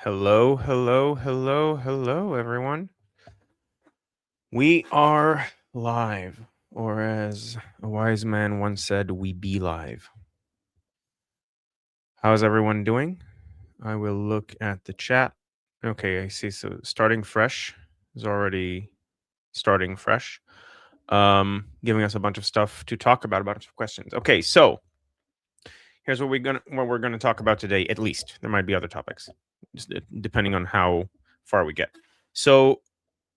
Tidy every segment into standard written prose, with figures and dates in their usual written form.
Hello, hello, hello, hello, everyone. We are live, or as a wise man once said, we be live. How's everyone doing? I will look at the chat. Okay, I see. So starting fresh is already starting fresh, giving us a bunch of stuff to talk about, a bunch of questions. Okay, so here's what we're gonna talk about today. At least there might be other topics, depending on how far we get. So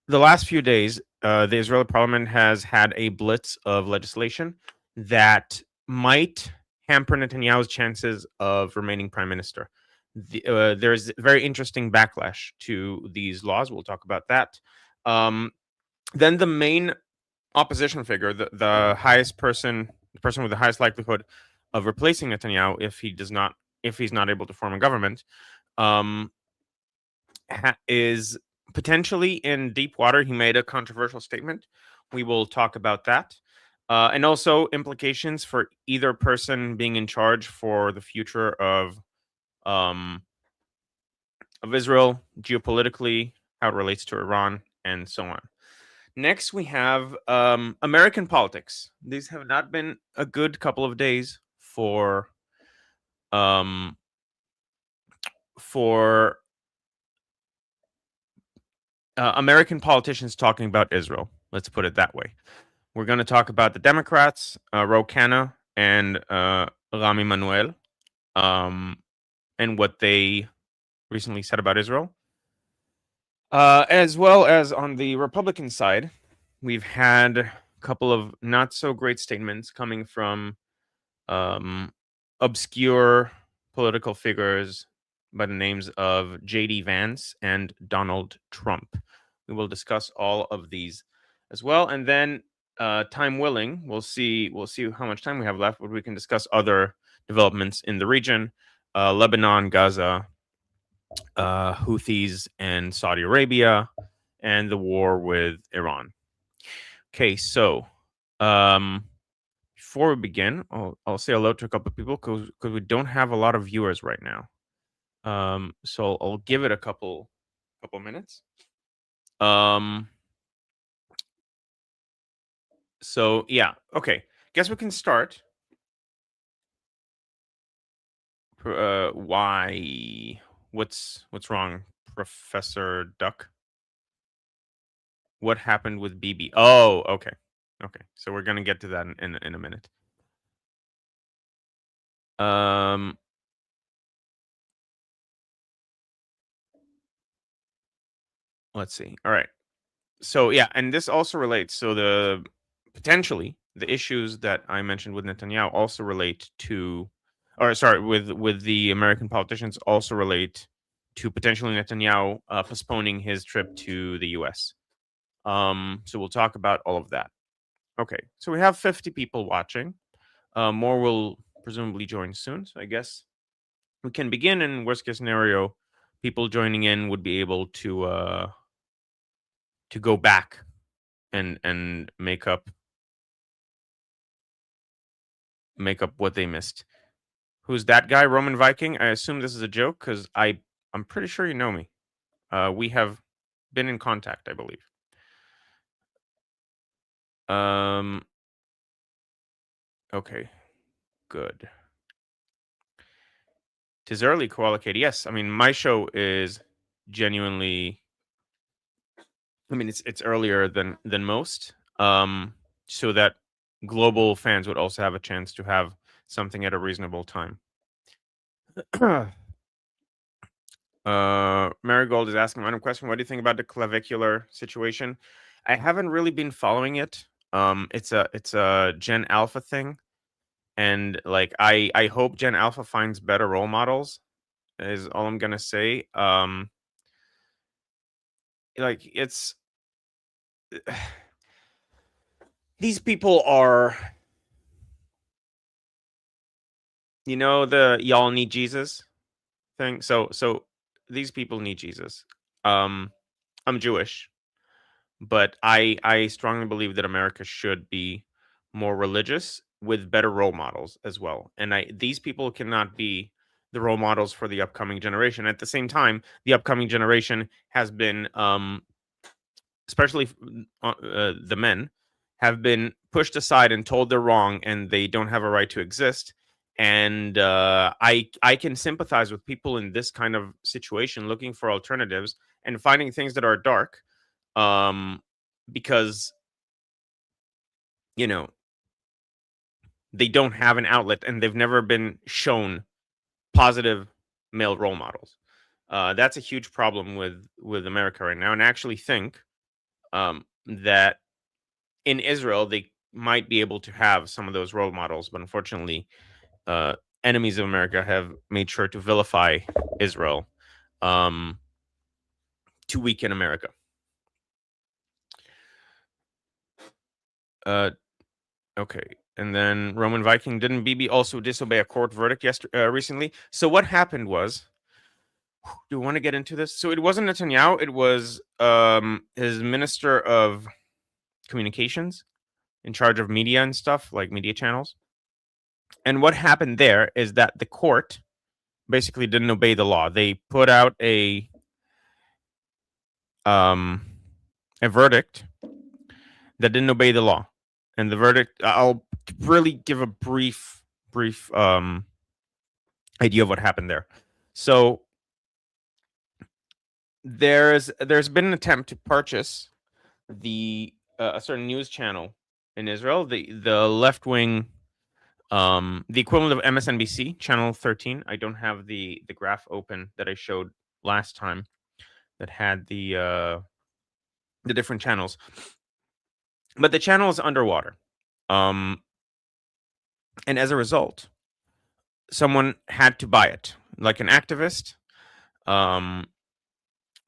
the last few days, the Israeli parliament has had a blitz of legislation that might hamper Netanyahu's chances of remaining prime minister. There's very interesting backlash to these laws. We'll talk about that. Then the main opposition figure, the highest person, the person with the highest likelihood of replacing Netanyahu if he's not able to form a government, um, is potentially in deep water. He made a controversial statement. We will talk about that. And also implications for either person being in charge for the future of Israel geopolitically, how it relates to Iran, and so on. Next, we have American politics. These have not been a good couple of days um, for American politicians talking about Israel. Let's put it that way. We're going to talk about the Democrats, Ro Khanna and Rami Manuel, um, and what they recently said about Israel. As well as on the Republican side, we've had a couple of not so great statements coming from obscure political figures by the names of J.D. Vance and Donald Trump. We will discuss all of these as well, and then time willing, we'll see how much time we have left, but we can discuss other developments in the region, Lebanon, Gaza, Houthis, and Saudi Arabia, and the war with Iran. Okay, so before we begin, I'll say hello to a couple of people because we don't have a lot of viewers right now. So I'll give it a couple minutes. So yeah, okay. Guess we can start. Why? What's wrong, Professor Duck? What happened with BB? Oh, okay. Okay. So we're gonna get to that in a minute. Let's see. All right. So yeah, and this also relates. So potentially the issues that I mentioned with Netanyahu also relate to, or sorry, with the American politicians also relate to potentially Netanyahu postponing his trip to the U.S. So we'll talk about all of that. Okay, so we have 50 people watching. More will presumably join soon. So I guess we can begin. In worst case scenario, people joining in would be able to go back and make up what they missed. Who's that guy, Roman Viking? I assume this is a joke because I'm pretty sure you know me. We have been in contact, I believe. Okay, good. Tis early, Koala Katie. Yes, I mean my show is genuinely. I mean it's earlier than most. So that global fans would also have a chance to have something at a reasonable time. Marigold is asking random question. What do you think about the clavicular situation? I haven't really been following it. It's a Gen Alpha thing, and like I hope Gen Alpha finds better role models. Is all I'm gonna say. Like it's these people are, the y'all need Jesus thing. So these people need Jesus. I'm Jewish, but I strongly believe that America should be more religious with better role models as well. And these people cannot be the role models for the upcoming generation. At the same time, the upcoming generation has been, especially the men, have been pushed aside and told they're wrong and they don't have a right to exist. And I can sympathize with people in this kind of situation looking for alternatives and finding things that are dark, um, because you know they don't have an outlet and they've never been shown positive male role models. That's a huge problem with America right now, and I actually think that in Israel they might be able to have some of those role models, but unfortunately, uh, enemies of America have made sure to vilify Israel, um, to weaken America. Uh, okay. And then Roman Viking, didn't Bibi also disobey a court verdict recently? So what happened was, do you want to get into this? So it wasn't Netanyahu, it was his minister of communications in charge of media and stuff, like media channels. And what happened there is that the court basically didn't obey the law. They put out um a verdict that didn't obey the law. And the verdict, I'll really give a brief idea of what happened there. So there's been an attempt to purchase the a certain news channel in Israel, the left wing, the equivalent of MSNBC, channel 13. I don't have the graph open that I showed last time that had the different channels, but the channel is underwater. Um, and as a result, someone had to buy it, like an activist. Um,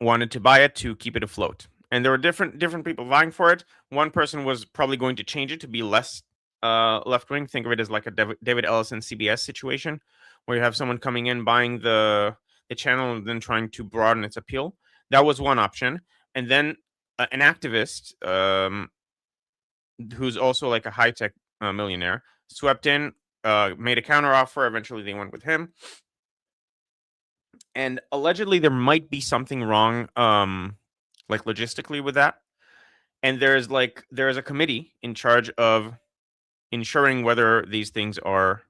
wanted to buy it to keep it afloat. And there were different people vying for it. One person was probably going to change it to be less left wing. Think of it as like a David Ellison CBS situation, where you have someone coming in buying the channel and then trying to broaden its appeal. That was one option. And then an activist, who's also like a high tech millionaire, swept in, made a counter offer. Eventually, they went with him. And allegedly there might be something wrong, like logistically with that. And there is a committee in charge of ensuring whether these things are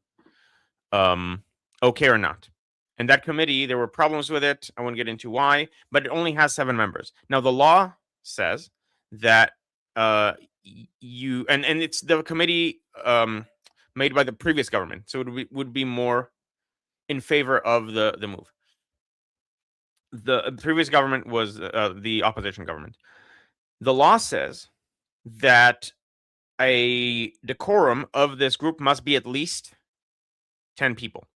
okay or not. And that committee, there were problems with it. I won't get into why, but it only has 7 members. Now the law says that you and it's the committee made by the previous government, so it would be more in favor of the move. The previous government was the opposition government. The law says that a decorum of this group must be at least 10 people.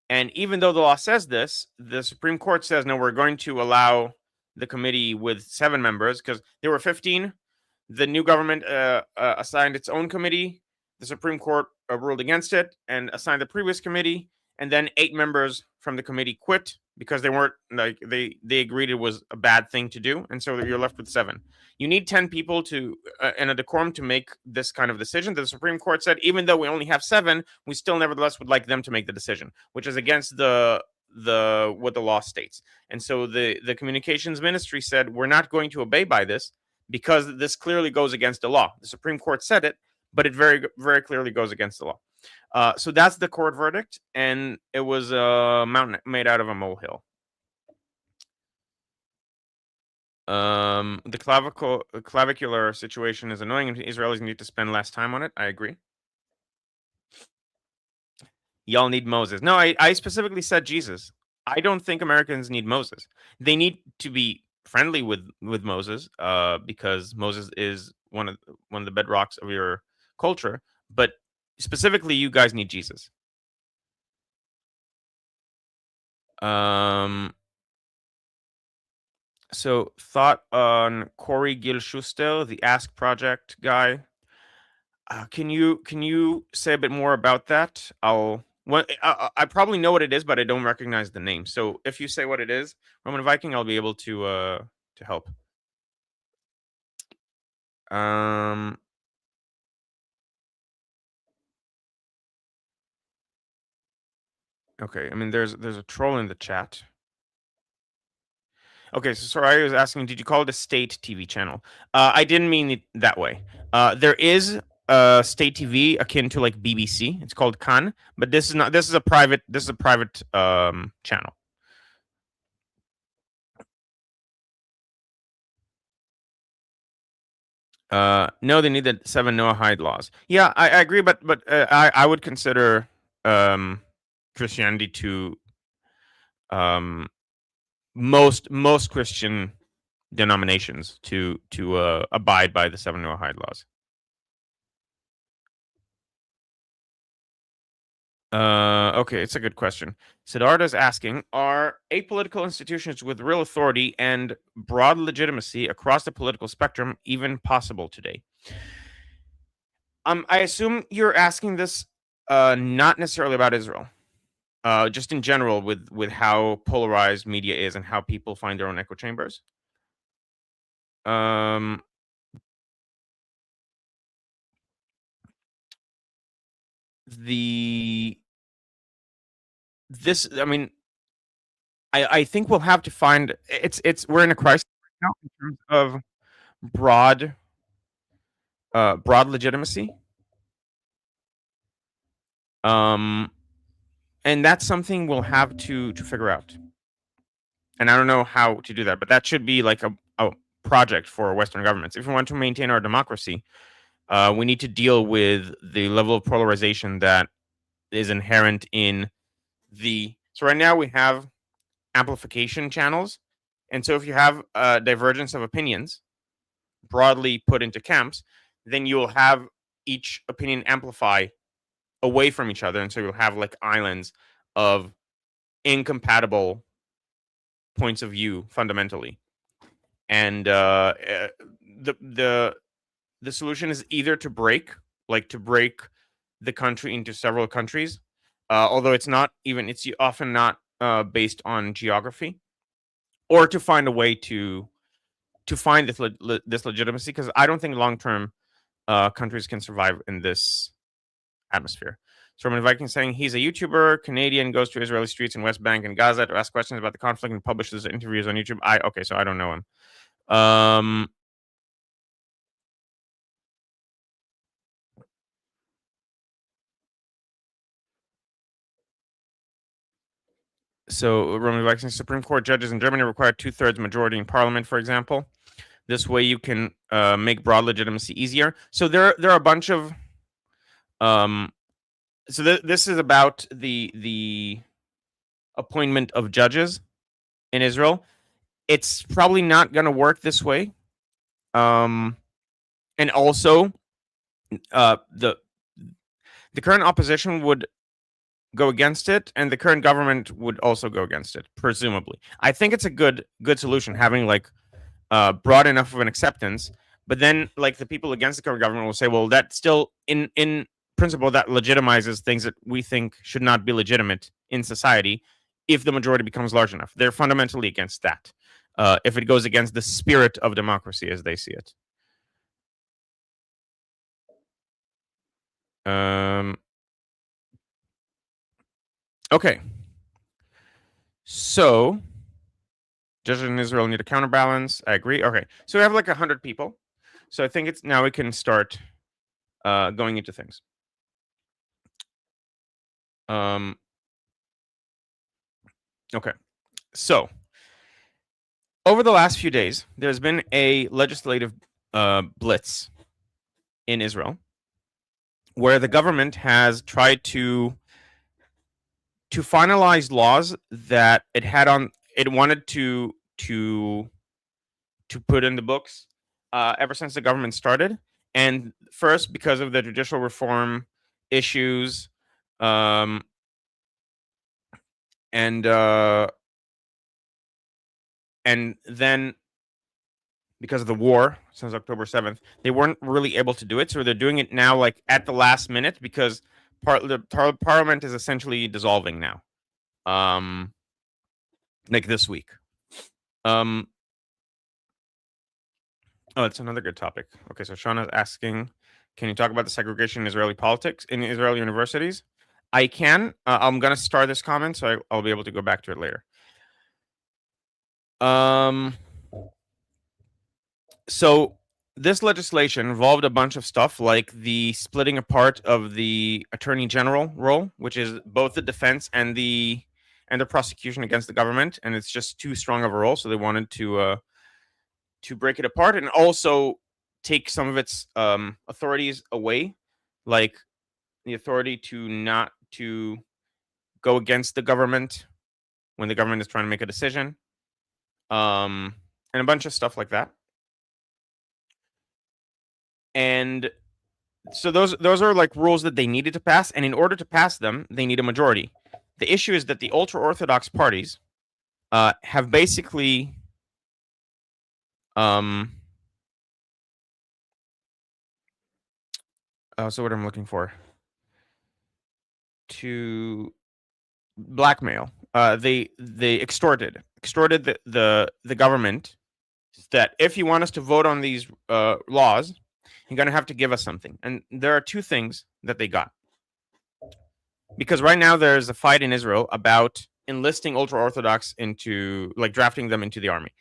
And even though the law says this, the Supreme Court says, no, we're going to allow the committee with 7 members because there were 15. The new government assigned its own committee. The Supreme Court ruled against it and assigned the previous committee. And then 8 members from the committee quit because they weren't like they agreed it was a bad thing to do, and so you're left with 7. You need 10 people to in a decorum to make this kind of decision. The Supreme Court said even though we only have 7, we still nevertheless would like them to make the decision, which is against the what the law states. And so the communications ministry said we're not going to obey by this because this clearly goes against the law. The Supreme Court said it, but it very clearly goes against the law. So that's the court verdict, and it was a mountain made out of a molehill. The clavicular situation is annoying, and Israelis need to spend less time on it. I agree. Y'all need Moses. No, I specifically said Jesus. I don't think Americans need Moses. They need to be friendly with Moses, because Moses is one of the bedrocks of your culture. But specifically, you guys need Jesus. So thought on Corey Gil Schuster, the Ask Project guy. Can you say a bit more about that? I probably know what it is, but I don't recognize the name. So if you say what it is, Roman Viking, I'll be able to help. Um, Okay, I mean, there's a troll in the chat. Okay, so sorry, I was asking, did you call it a state TV channel? I didn't mean it that way. There is a state TV akin to like BBC. It's called Kan, but this is not. This is a private. This is a private channel. No, they need the 7 Noahide laws. Yeah, I agree, but I would consider um, Christianity to um, most Christian denominations to abide by the 7 Noahide laws. Okay, it's a good question. Siddhartha is asking, are apolitical institutions with real authority and broad legitimacy across the political spectrum even possible today? I assume you're asking this not necessarily about Israel. Just in general with how polarized media is and how people find their own echo chambers. Um the this I mean, I think we'll have to find it's we're in a crisis right now in terms of broad broad legitimacy. Um and that's something we'll have to figure out. And I don't know how to do that, but that should be like a project for Western governments. If we want to maintain our democracy, we need to deal with the level of polarization that is inherent in the. So right now we have amplification channels, and so if you have a divergence of opinions broadly put into camps, then you'll have each opinion amplify away from each other, and so you'll have like islands of incompatible points of view fundamentally. And the the the solution is either to break the country into several countries, although it's often not based on geography, or to find a way to find this legitimacy, because I don't think long term countries can survive in this atmosphere. So Roman Viking saying he's a YouTuber, Canadian, goes to Israeli streets in West Bank and Gaza to ask questions about the conflict and publishes interviews on YouTube. Okay, so I don't know him. So Roman Viking, Supreme Court judges in Germany require 2/3 majority in parliament, for example. This way you can make broad legitimacy easier. So there are a bunch of so this is about the appointment of judges in Israel. It's probably not going to work this way. And also the current opposition would go against it, and the current government would also go against it, presumably. I think it's a good solution, having like broad enough of an acceptance. But then, like, the people against the current government will say, well, that still, in principle, that legitimizes things that we think should not be legitimate in society if the majority becomes large enough. They're fundamentally against that. If it goes against the spirit of democracy as they see it. Okay. So, judges in Israel need a counterbalance. I agree. Okay. So we have like 100 people. So I think it's now we can start going into things. Okay. So over the last few days, there's been a legislative blitz in Israel where the government has tried to finalize laws that it wanted to put in the books ever since the government started. And first, because of the judicial reform issues, and then because of the war since October 7th, they weren't really able to do it. So they're doing it now, like at the last minute, because the parliament is essentially dissolving now, like this week. Oh, it's another good topic. Okay, so Shauna's asking, can you talk about the segregation in Israeli politics in Israeli universities? I can. I'm gonna start this comment, so I'll be able to go back to it later. So this legislation involved a bunch of stuff like the splitting apart of the attorney general role, which is both the defense and the prosecution against the government, and it's just too strong of a role, so they wanted to break it apart and also take some of its authorities away, like the authority to not to go against the government when the government is trying to make a decision, and a bunch of stuff like that. And so those are like rules that they needed to pass, and in order to pass them, they need a majority. The issue is that the ultra orthodox parties have basically so what I'm looking for to blackmail. They extorted the government that if you want us to vote on these laws, you're going to have to give us something. And there are two things that they got. Because right now there's a fight in Israel about enlisting ultra orthodox into, like, drafting them into the army.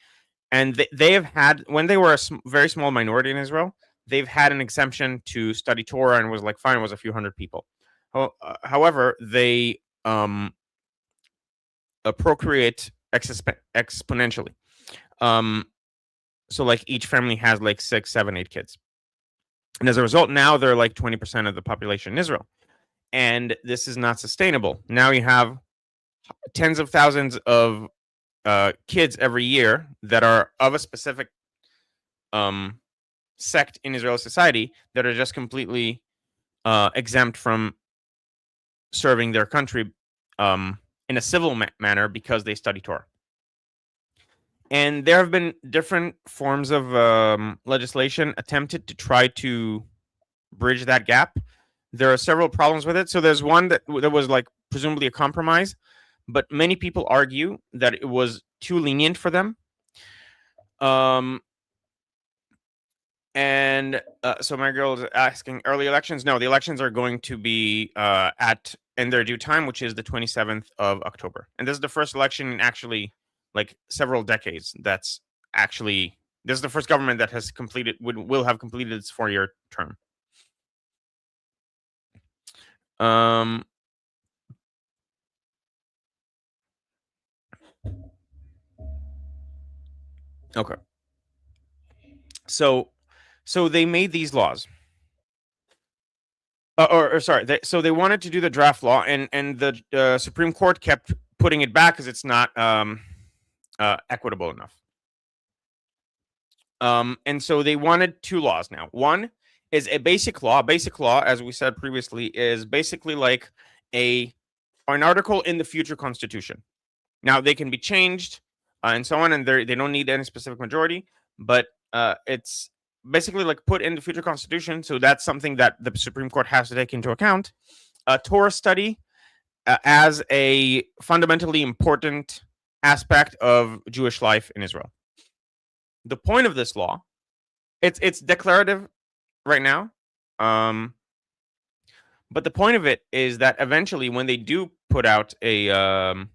And they have had, when they were a very small minority in Israel, they've had an exemption to study Torah, and was like fine, it was a few hundred people. However, they procreate exponentially. So like each family has like 6, 7, 8 kids. And as a result, now they're like 20% of the population in Israel. And this is not sustainable. Now you have tens of thousands of kids every year that are of a specific sect in Israeli society that are just completely exempt from serving their country in a civil manner because they study Torah. And there have been different forms of legislation attempted to try to bridge that gap. There are several problems with it. So there's one that was like presumably a compromise, but many people argue that it was too lenient for them. And so my girl is asking, early elections? No, the elections are going to be in their due time, which is the 27th of October. And this is the first election in actually like several decades. This is the first government that has will have completed its 4-year term. Okay. So they made these laws. So they wanted to do the draft law, and the Supreme Court kept putting it back because it's not equitable enough. And so they wanted 2 laws now. One is a basic law. Basic law, as we said previously, is basically like an article in the future constitution. Now they can be changed and so on, and they don't need any specific majority, but it's basically like put in the future constitution. So that's something that the Supreme Court has to take into account. Torah study as a fundamentally important aspect of Jewish life in Israel. The point of this law, it's declarative right now, but the point of it is that eventually, when they do put out a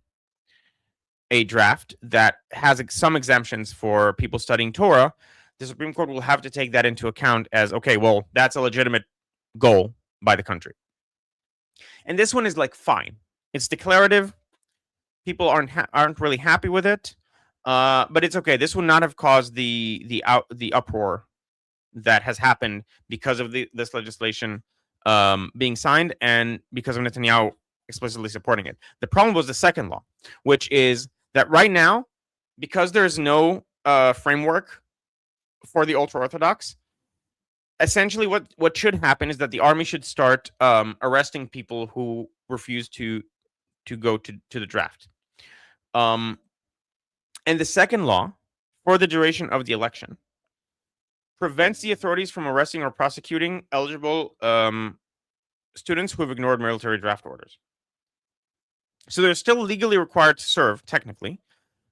draft that has some exemptions for people studying Torah, the Supreme Court will have to take that into account as, okay, well, that's a legitimate goal by the country. And this one is like fine. It's declarative. People aren't really happy with it, but it's okay. This would not have caused the uproar that has happened because of this legislation being signed and because of Netanyahu explicitly supporting it. The problem was the second law, which is that right now, because there's no framework for the ultra-Orthodox, essentially what should happen is that the army should start arresting people who refuse to go to the draft. And the second law, for the duration of the election, prevents the authorities from arresting or prosecuting eligible students who have ignored military draft orders. So they're still legally required to serve, technically,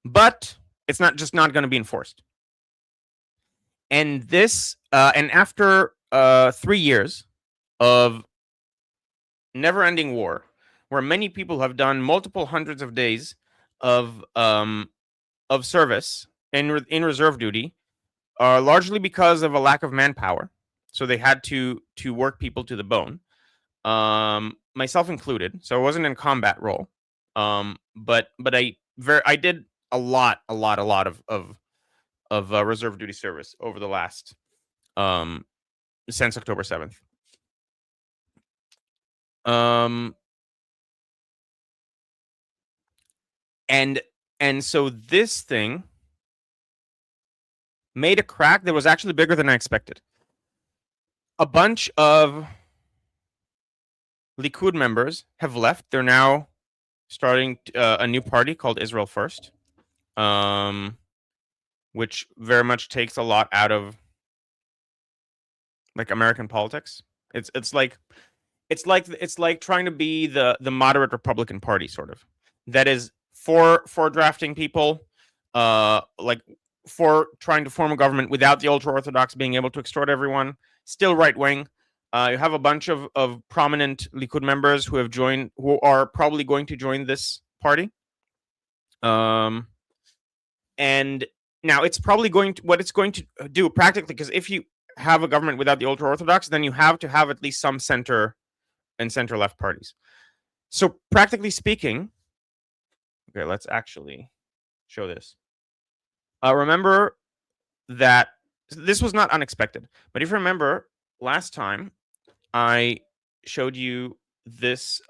but it's not going to be enforced. And this, and after 3 years of never-ending war, where many people have done multiple hundreds of days of service in reserve duty, largely because of a lack of manpower. So they had to work people to the bone, myself included. So I wasn't in combat role, but I did a lot of reserve duty service over the last since October 7th. And so this thing made a crack that was actually bigger than I expected. A bunch of Likud members have left. They're now starting a new party called Israel First, which very much takes a lot out of like American politics. It's like trying to be the moderate Republican Party, sort of. That is for drafting people, like for trying to form a government without the ultra orthodox being able to extort everyone. Still right wing. You have a bunch of prominent Likud members who have joined, who are probably going to join this party. And now it's probably what it's going to do practically, because if you have a government without the ultra orthodox, then you have to have at least some center and center left parties. So practically speaking, okay, let's actually show this. Remember that this was not unexpected, but if you remember last time, I showed you this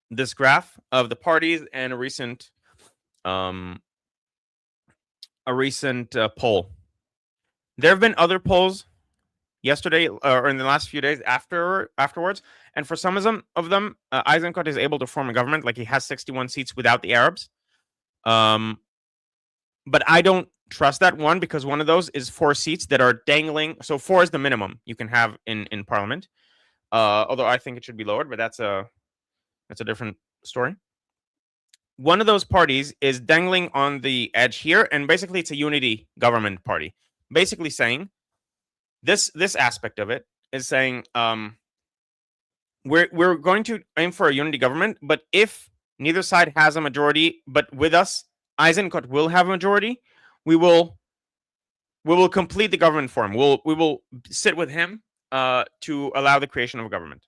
this graph of the parties and a recent poll. There have been other polls yesterday or in the last few days afterwards, and for some of them, Eisenkot is able to form a government. Like, he has 61 seats without the Arabs. But I don't trust that one, because one of those is 4 seats that are dangling. So 4 is the minimum you can have in parliament. Although I think it should be lowered, but that's a different story. One of those parties is dangling on the edge here, and basically it's a unity government party. Basically saying this aspect of it is saying we're going to aim for a unity government, but if neither side has a majority, but with us, Eisenkot will have a majority, we will complete the government form. We will sit with him to allow the creation of a government.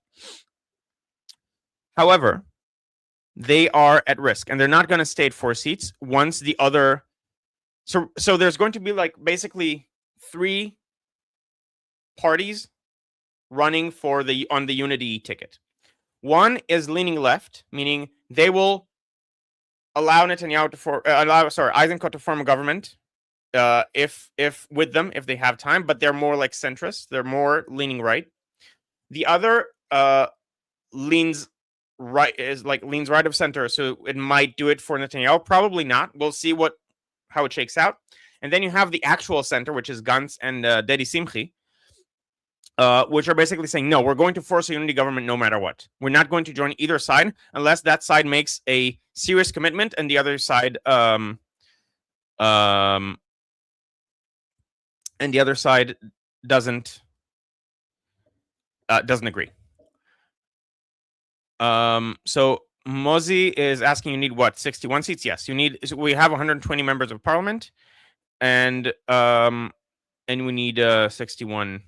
However, they are at risk, and they're not going to stay at 4 seats once the other. So there's going to be like basically 3 parties running on the unity ticket. One is leaning left, meaning they will allow Netanyahu Eisenkot to form a government if with them, if they have time, but they're more like centrist. They're more leaning right. The other leans right of center, so it might do it for Netanyahu. Probably not. We'll see how it shakes out. And then you have the actual center, which is Gantz and Dedi Simchi, which are basically saying, no, we're going to force a unity government no matter what. We're not going to join either side unless that side makes a serious commitment and the other side doesn't agree. So Mozi is asking, you need what? 61 seats? Yes, you need. We have 120 members of parliament, and we need 61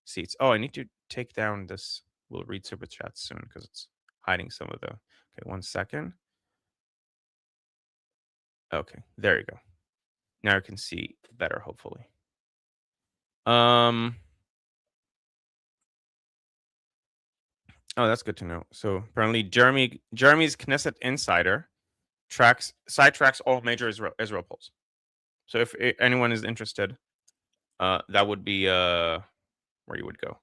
seats. Oh, I need to take down this. We'll read super chats soon because it's hiding some of the. Okay, 1 second. Okay, there you go. Now you can see better, hopefully. Oh, that's good to know. So apparently, Jeremy's Knesset Insider sidetracks all major Israel polls. So if anyone is interested, that would be where you would go.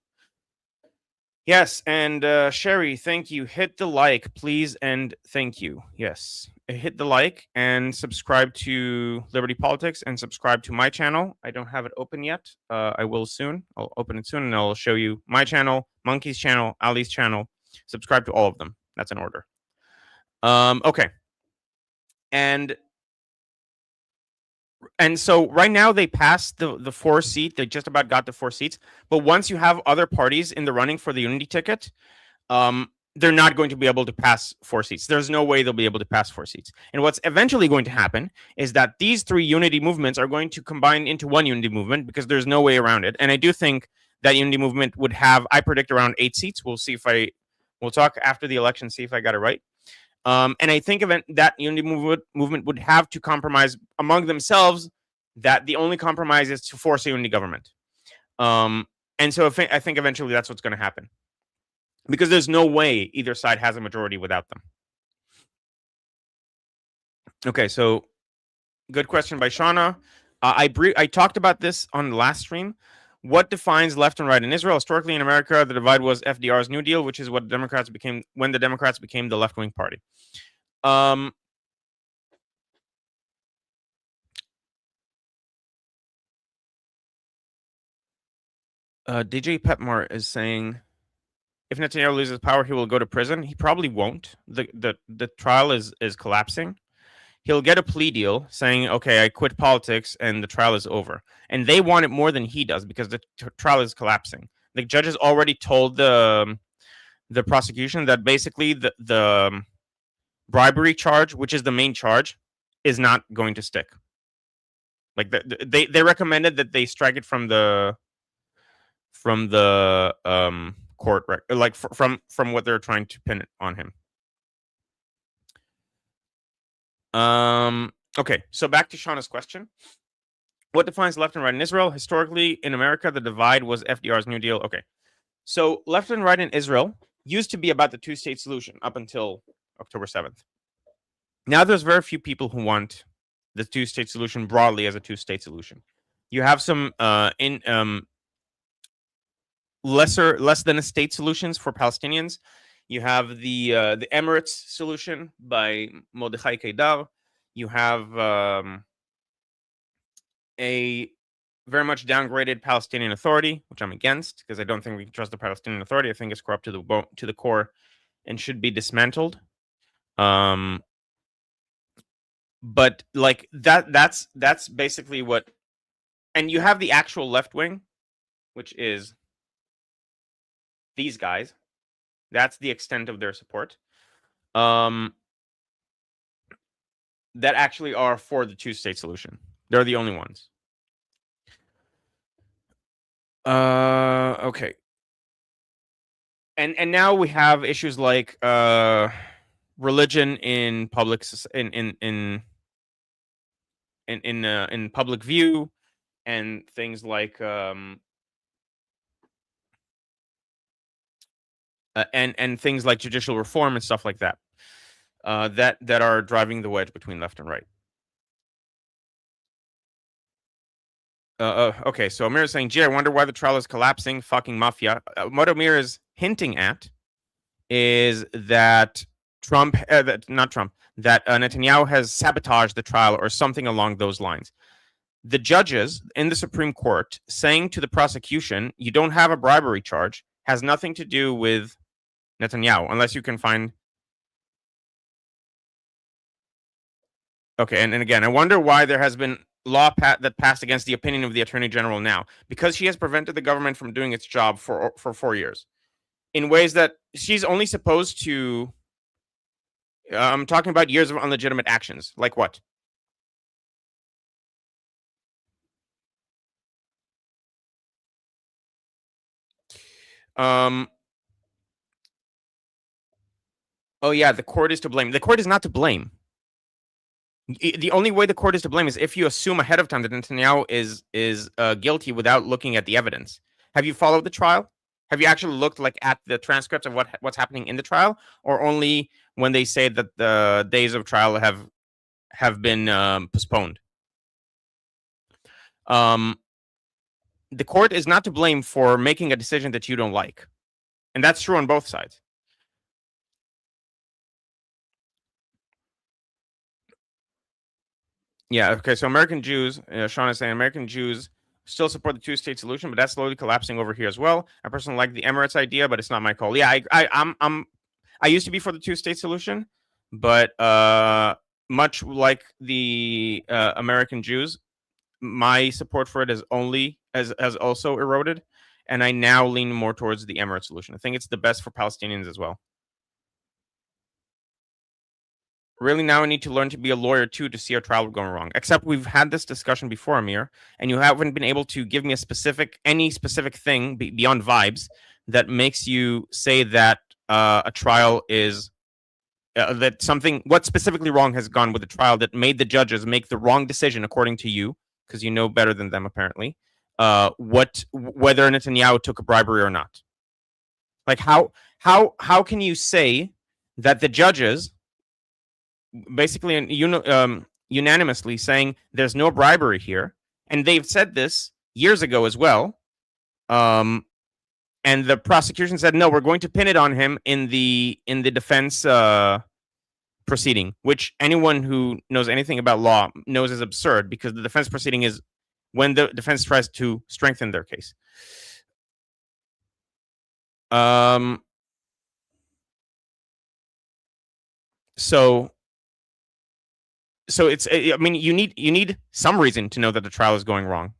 Yes, and Sherry, thank you. Hit the like, please, and thank you. Yes, hit the like and subscribe to Liberty Politics and subscribe to my channel. I don't have it open yet. I will soon. I'll open it soon, and I'll show you my channel, Monkey's channel, Ali's channel. Subscribe to all of them. That's in order. Okay. And so right now they passed the 4 seat. They just about got the 4 seats. But once you have other parties in the running for the unity ticket, they're not going to be able to pass 4 seats. There's no way they'll be able to pass 4 seats. And what's eventually going to happen is that these 3 unity movements are going to combine into one unity movement, because there's no way around it. And I do think that unity movement would have, I predict, around 8 seats. We'll see if we'll talk after the election, see if I got it right. And I think that unity movement would have to compromise among themselves, that the only compromise is to force a unity government. And so I think eventually that's what's going to happen, because there's no way either side has a majority without them. Okay, so good question by Shauna. I talked about this on the last stream. What defines left and right in Israel? Historically, in America, the divide was FDR's New Deal, which is what Democrats became when the Democrats became the left-wing party. DJ Petmar is saying, if Netanyahu loses power, he will go to prison. He probably won't. The trial is collapsing. He'll get a plea deal saying, okay, I quit politics and the trial is over. And they want it more than he does, because the trial is collapsing. The judges already told the prosecution that basically the bribery charge, which is the main charge, is not going to stick. Like they recommended that they strike it from the court, like from what they're trying to pin it on him. Okay, so back to Shauna's question. What defines left and right in Israel? Historically, in America, the divide was FDR's New Deal. Okay, so left and right in Israel used to be about the two-state solution up until October 7th. Now there's very few people who want the two-state solution broadly as a two-state solution. You have some less than a state solutions for Palestinians. You have the Emirates solution by Mordechai Kedar. You have a very much downgraded Palestinian Authority, which I'm against, because I don't think we can trust the Palestinian Authority. I think it's corrupt to the core and should be dismantled. But like that's basically what. And you have the actual left wing, which is these guys. That's the extent of their support. That actually are for the two-state solution. They're the only ones. Okay. And now we have issues like religion in public in public view, and things like and things like judicial reform and stuff like that, that are driving the wedge between left and right. Okay, so Amir is saying, gee, I wonder why the trial is collapsing. Fucking mafia. What Amir is hinting at is that that Netanyahu has sabotaged the trial or something along those lines. The judges in the Supreme Court saying to the prosecution, you don't have a bribery charge, has nothing to do with Netanyahu, unless you can find. Okay, and again, I wonder why there has been law that passed against the opinion of the Attorney General now, because she has prevented the government from doing its job for 4 years in ways that she's only supposed to. I'm talking about years of illegitimate actions. Like what? Oh yeah, the court is to blame. The court is not to blame. The only way the court is to blame is if you assume ahead of time that Netanyahu is guilty without looking at the evidence. Have you followed the trial? Have you actually looked like at the transcripts of what's happening in the trial, or only when they say that the days of trial have been postponed? The court is not to blame for making a decision that you don't like, and that's true on both sides. Yeah. Okay. So American Jews, Sean is saying American Jews still support the two-state solution, but that's slowly collapsing over here as well. I personally like the Emirates idea, but it's not my call. Yeah, I used to be for the two-state solution, but much like the American Jews, my support for it has also eroded, and I now lean more towards the Emirates solution. I think it's the best for Palestinians as well. Really, now I need to learn to be a lawyer too to see our trial going wrong. Except we've had this discussion before, Amir, and you haven't been able to give me any specific thing beyond vibes that makes you say that a trial is that something what specifically wrong has gone with the trial that made the judges make the wrong decision according to you, because you know better than them apparently. Whether Netanyahu took a bribery or not? Like how can you say that the judges basically unanimously saying there's no bribery here, and they've said this years ago as well. And the prosecution said no, we're going to pin it on him in the defense proceeding, which anyone who knows anything about law knows is absurd because the defense proceeding is when the defense tries to strengthen their case. So it's I mean you need some reason to know that the trial is going wrong.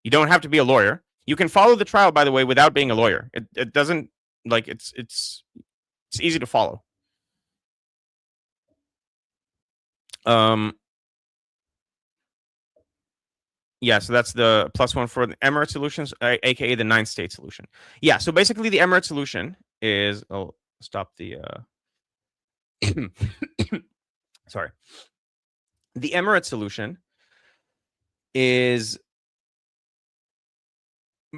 You don't have to be a lawyer. You can follow the trial, by the way, without being a lawyer. It doesn't like it's easy to follow. Yeah, so that's the +1 for the Emirate solutions, aka the 9-state solution. Yeah, so basically the Emirate solution is I'll stop the sorry. The Emirate solution is,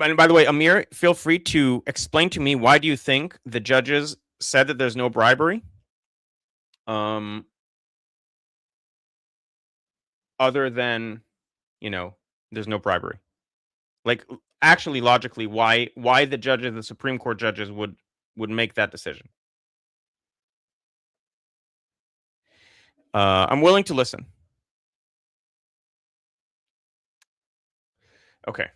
and by the way, Amir, feel free to explain to me why do you think the judges said that there's no bribery? Other than, there's no bribery. Like actually logically, why the judges, the Supreme Court judges would make that decision? I'm willing to listen. Okay.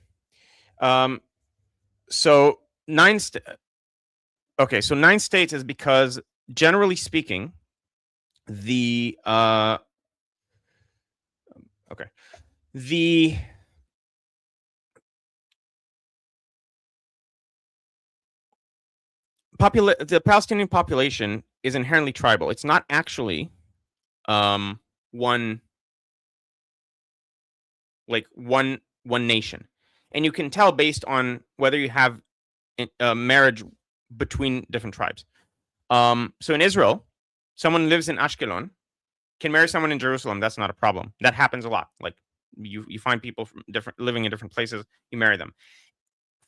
So 9 states is because generally speaking, the the Palestinian population is inherently tribal. It's not actually one nation, and you can tell based on whether you have marriage between different tribes. So in Israel, someone who lives in Ashkelon can marry someone in Jerusalem. That's not a problem. That happens a lot. Like you find people from living in different places, you marry them.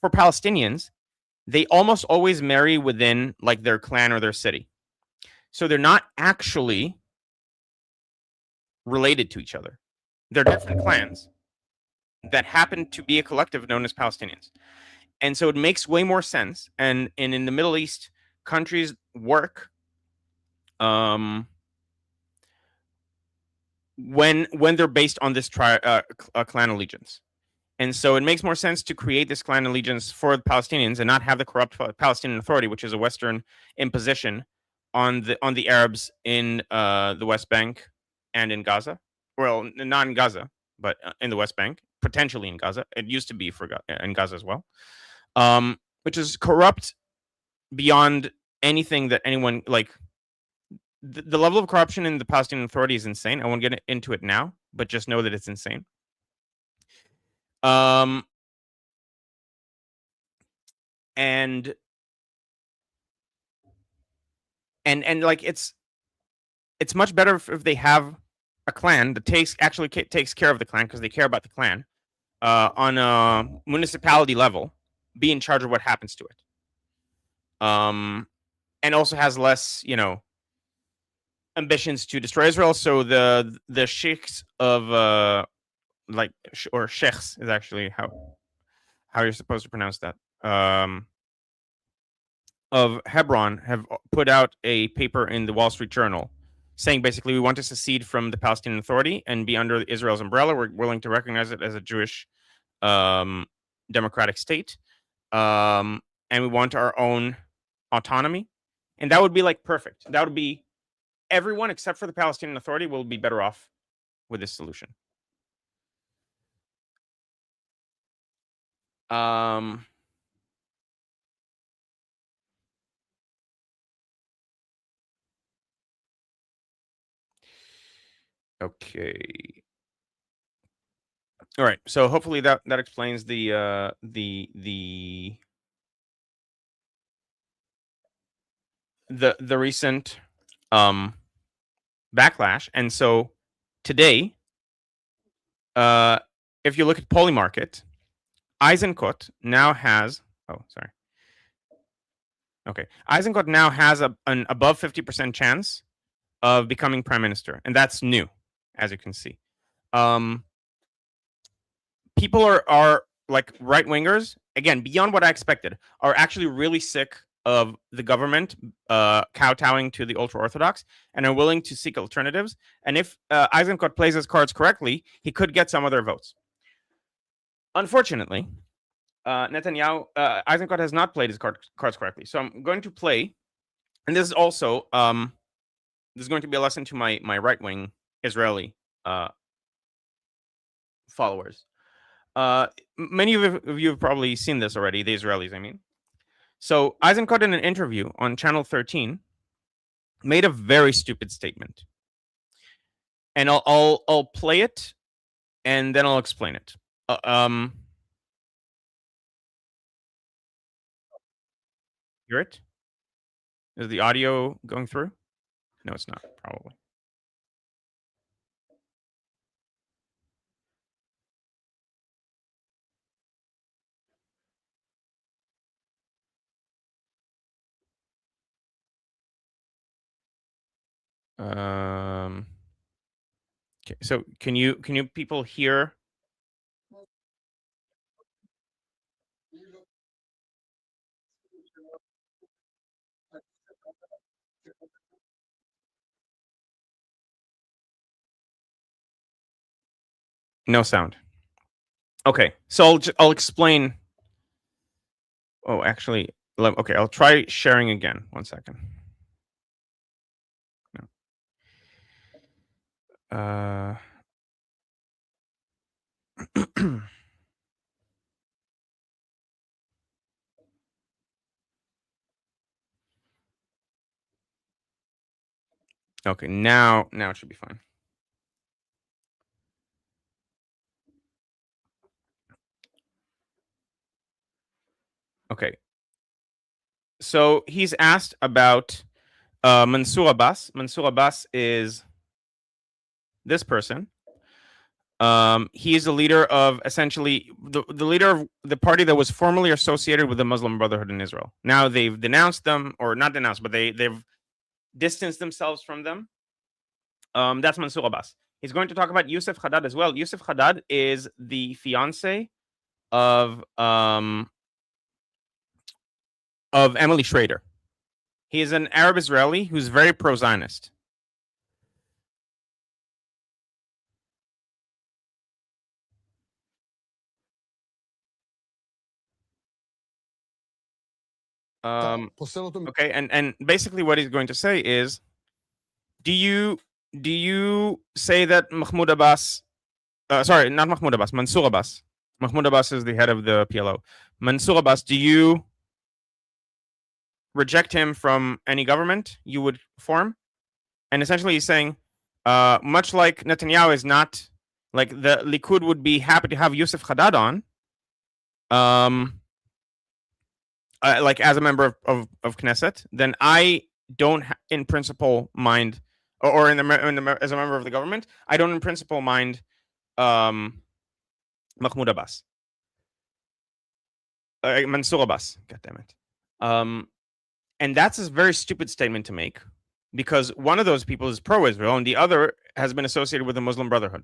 For Palestinians, they almost always marry within like their clan or their city. So they're not actually related to each other. They're different clans that happen to be a collective known as Palestinians. And so it makes way more sense. And in the Middle East, countries work when they're based on this clan allegiance. And so it makes more sense to create this clan allegiance for the Palestinians and not have the corrupt Palestinian Authority, which is a Western imposition on the Arabs in the West Bank and in Gaza. Well, not in Gaza, but in the West Bank, potentially in Gaza. It used to be in Gaza as well, which is corrupt beyond anything that anyone like. The level of corruption in the Palestinian Authority is insane. I won't get into it now, but just know that it's insane. And like it's much better if they have a clan that takes care of the clan because they care about the clan on a municipality level, be in charge of what happens to it. And also has less, ambitions to destroy Israel. So the sheikhs of or sheikhs is actually how you're supposed to pronounce that. Of Hebron have put out a paper in the Wall Street Journal saying basically we want to secede from the Palestinian Authority and be under Israel's umbrella. We're willing to recognize it as a Jewish democratic state. And we want our own autonomy. And that would be like perfect. That would be everyone except for the Palestinian Authority will be better off with this solution. Okay. All right. So hopefully that explains the recent backlash. And so today, if you look at Polymarket, Eisenkot now has. Oh, sorry. Okay, Eisenkot now has an above 50% chance of becoming prime minister, and that's new, as you can see. People are like right wingers, again, beyond what I expected, are actually really sick of the government kowtowing to the ultra orthodox and are willing to seek alternatives. And if Eisenkot plays his cards correctly, he could get some other votes. Unfortunately, Netanyahu, Eisenkot has not played his cards correctly. So I'm going to play, and this is also this is going to be a lesson to my right wing Israeli followers. Many of you have probably seen this already, the Israelis, I mean. So Eisenkot, in an interview on Channel 13, made a very stupid statement, and I'll play it, and then I'll explain it. Hear it? Is the audio going through? No, it's not. Probably. Okay, so can you people hear? No sound. Okay, so I'll explain. Oh, actually, okay, I'll try sharing again. 1 second. No. Okay, now it should be fine. Okay. So he's asked about Mansour Abbas. Mansour Abbas is this person. He is the leader of essentially the leader of the party that was formerly associated with the Muslim Brotherhood in Israel. Now they've denounced them, or not denounced, but they've distanced themselves from them. That's Mansour Abbas. He's going to talk about Youssef Haddad as well. Youssef Haddad is the fiance of Emily Schrader. He is an Arab Israeli who's very pro-Zionist. Okay, and basically what he's going to say is, do you say that Mahmoud Abbas, sorry, not Mahmoud Abbas, Mansour Abbas. Mahmoud Abbas is the head of the PLO. Mansour Abbas, do you reject him from any government you would form? And essentially he's saying, much like Netanyahu is not, like the Likud would be happy to have Youssef Haddad on, like as a member of Knesset, then I don't in principle mind, or as a member of the government, I don't in principle mind Mahmoud Abbas. Mansour Abbas, God damn it. And that's a very stupid statement to make, because one of those people is pro-Israel and the other has been associated with the Muslim Brotherhood.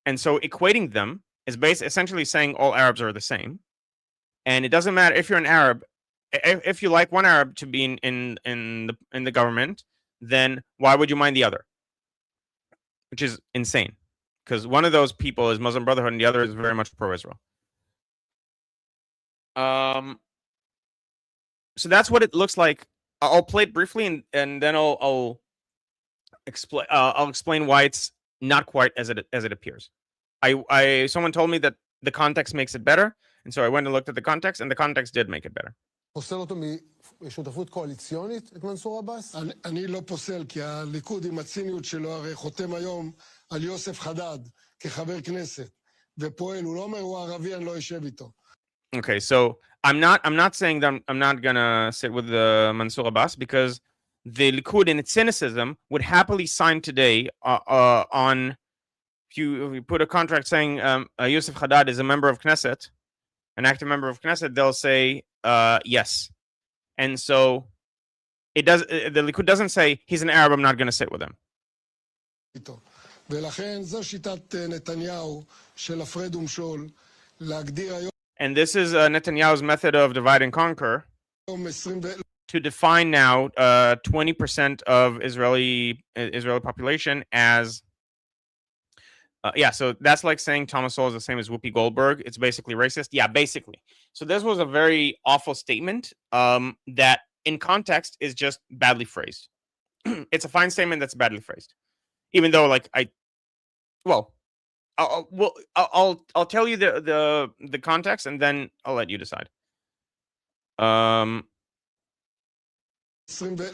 And so equating them is essentially saying all Arabs are the same. And it doesn't matter if you're an Arab, if you like one Arab to be in the government, then why would you mind the other? Which is insane, because one of those people is Muslim Brotherhood and the other is very much pro-Israel. So that's what it looks like. I'll play it briefly, and then I'll explain why it's not quite as it appears. Someone told me that the context makes it better, and so I went and looked at the context, and the context did make it better. פוסל אותו משותפות קואליציונית, את מנסור עבאס? אני לא פוסל, כי הליכוד עם הציניות שלו הרי חותם היום על יוסף חדד כחבר כנסת, ופועל, הוא לא אומר, הוא ערבי, אני לא אשב איתו. Okay, so I'm not saying that I'm not gonna sit with Mansour Abbas, because the Likud, in its cynicism, would happily sign today on, if you put a contract saying Yosef Haddad is a member of Knesset, an active member of Knesset, they'll say yes. And so the Likud doesn't say he's an Arab, I'm not going to sit with him. ולכן זו שיטת נתניהו של הפרד ומשול, להגדיר היום And this is Netanyahu's method of divide and conquer, to define now 20% of Israeli population as yeah, so that's like saying Thomas Sowell is the same as Whoopi Goldberg. It's basically racist. Yeah, basically. So this was a very awful statement that in context is just badly phrased. It's a fine statement that's badly phrased. Even though, like, I'll tell you the context, and then I'll let you decide.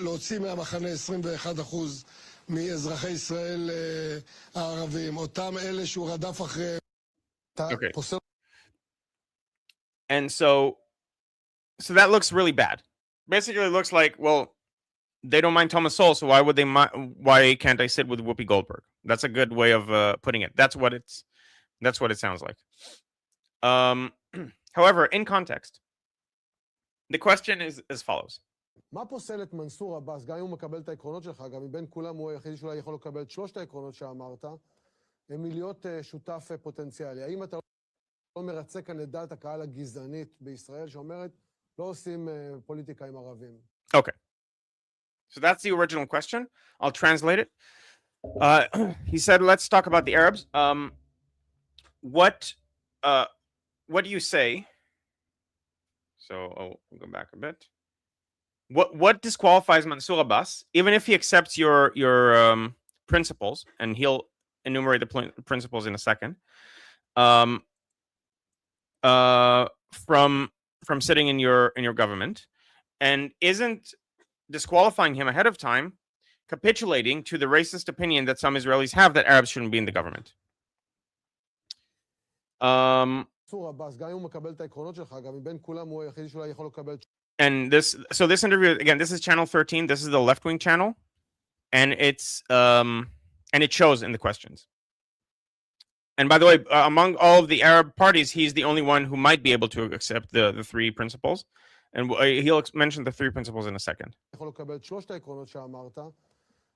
להוציא מהמחנה 21% מאזרחי ישראל הערבים, אותם אלה שהוא רדף אחריהם. Okay. And so that looks really bad. Basically, it looks like, well, they don't mind Thomas Sowell, so why can't I sit with Whoopi Goldberg? That's a good way of putting it. That's what it sounds like. However, in context, the question is as follows. מה פוסל את מנסור עבאס, גם אם הוא מקבל את העקרונות שלך, גם מבין כולם הוא היחיד שאולי יכול לקבל את שלושת העקרונות שאמרת, הם מלהיות שותף פוטנציאלי. האם אתה לא מרצה כאן את דעת הקהל הגזענית בישראל, שאומרת, לא עושים פוליטיקה עם ערבים? Okay. So that's the original question. I'll translate it. He said, let's talk about the Arabs. What do you say? So I'll go back a bit. What disqualifies Mansour Abbas, even if he accepts your principles, and he'll enumerate the principles in a second, from sitting in your government, and isn't disqualifying him ahead of time, capitulating to the racist opinion that some Israelis have that Arabs shouldn't be in the government. And this interview, again, this is channel 13. This is the left-wing channel, and it's and it shows in the questions. And by the way, among all of the Arab parties, he's the only one who might be able to accept the three principles, and he'll mention the three principles in a second.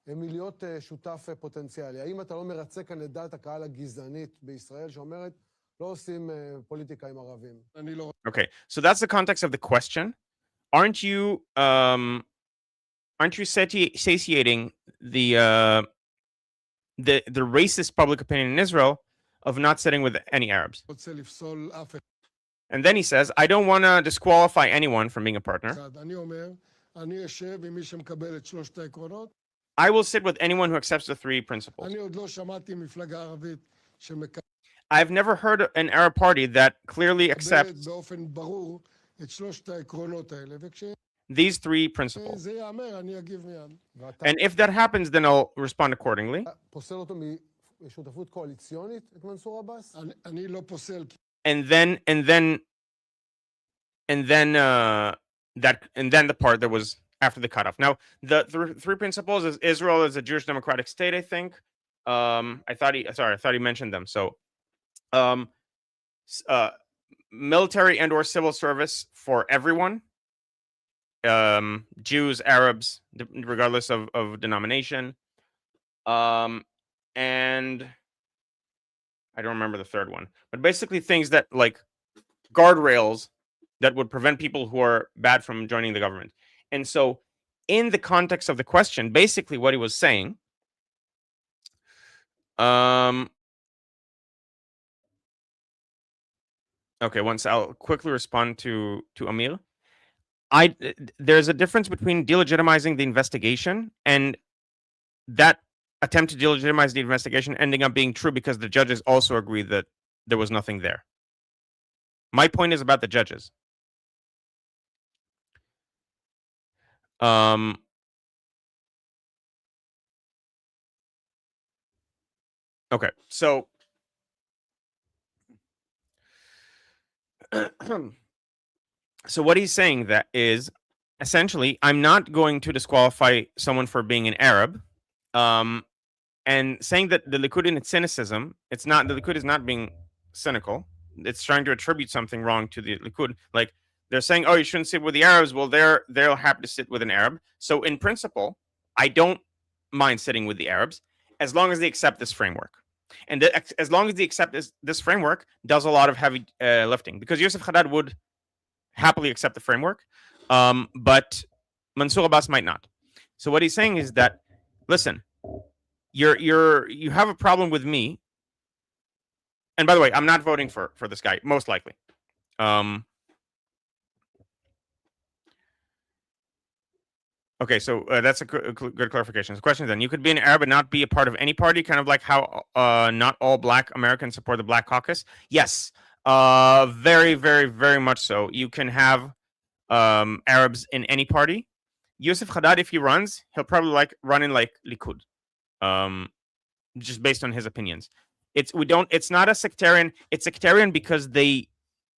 הם מלהיות שותף פוטנציאלי. האם אתה לא מרצה כאן את דעת הקהל הגזענית בישראל, שאומרת, לא עושים פוליטיקה עם ערבים? אני לא... Okay, so that's the context of the question. Aren't you satiating the racist public opinion in Israel of not sitting with any Arabs? רוצה לפסול אף אחד. And then he says, I don't want to disqualify anyone from being a partner. אני אומר, אני אשב עם מי שמקבל את שלושת העקרונות. I will sit with anyone who accepts the three principles. אני עוד לא שמעתי מפלגה ערבית שמקבל... I've never heard an Arab party that clearly accepts באופן ברור את שלושת העקרונות האלה, וכש... these three principles. זה יאמר, אני אגיב מיד. And if that happens, then I'll respond accordingly. פוסל אותו משותפות קואליציונית, את מנסור עבאס? אני לא פוסל. And then the part that was after the cutoff. Now, the three principles is Israel is a Jewish democratic state, I think. I thought he mentioned them. So, military and or civil service for everyone, Jews, Arabs, regardless of denomination. And I don't remember the third one, but basically things that like guardrails that would prevent people who are bad from joining the government. And so in the context of the question, basically what he was saying, okay, once I'll quickly respond to Amir. There's a difference between delegitimizing the investigation and that attempt to delegitimize the investigation ending up being true because the judges also agreed that there was nothing there. My point is about the judges. Um, okay, so so what he's saying that is essentially, I'm not going to disqualify someone for being an Arab, and saying that the Likud in its cynicism, it's not the Likud is not being cynical. It's trying to attribute something wrong to the Likud. Like they're saying, oh, you shouldn't sit with the Arabs. Well, they're happy to sit with an Arab. So in principle, I don't mind sitting with the Arabs as long as they accept this framework. And as long as they accept this framework, does a lot of heavy lifting, because Yosef Haddad would happily accept the framework, but Mansour Abbas might not. So what he's saying is that, listen, you have a problem with me. And by the way, I'm not voting for this guy, most likely. Okay, so that's a good clarification. The question is then, you could be an Arab and not be a part of any party, kind of like how not all Black Americans support the Black Caucus. Yes, very, very, very much so. You can have Arabs in any party. Yosef Haddad, if he runs, he'll probably run in like Likud, just based on his opinions. It's not a sectarian. It's sectarian because they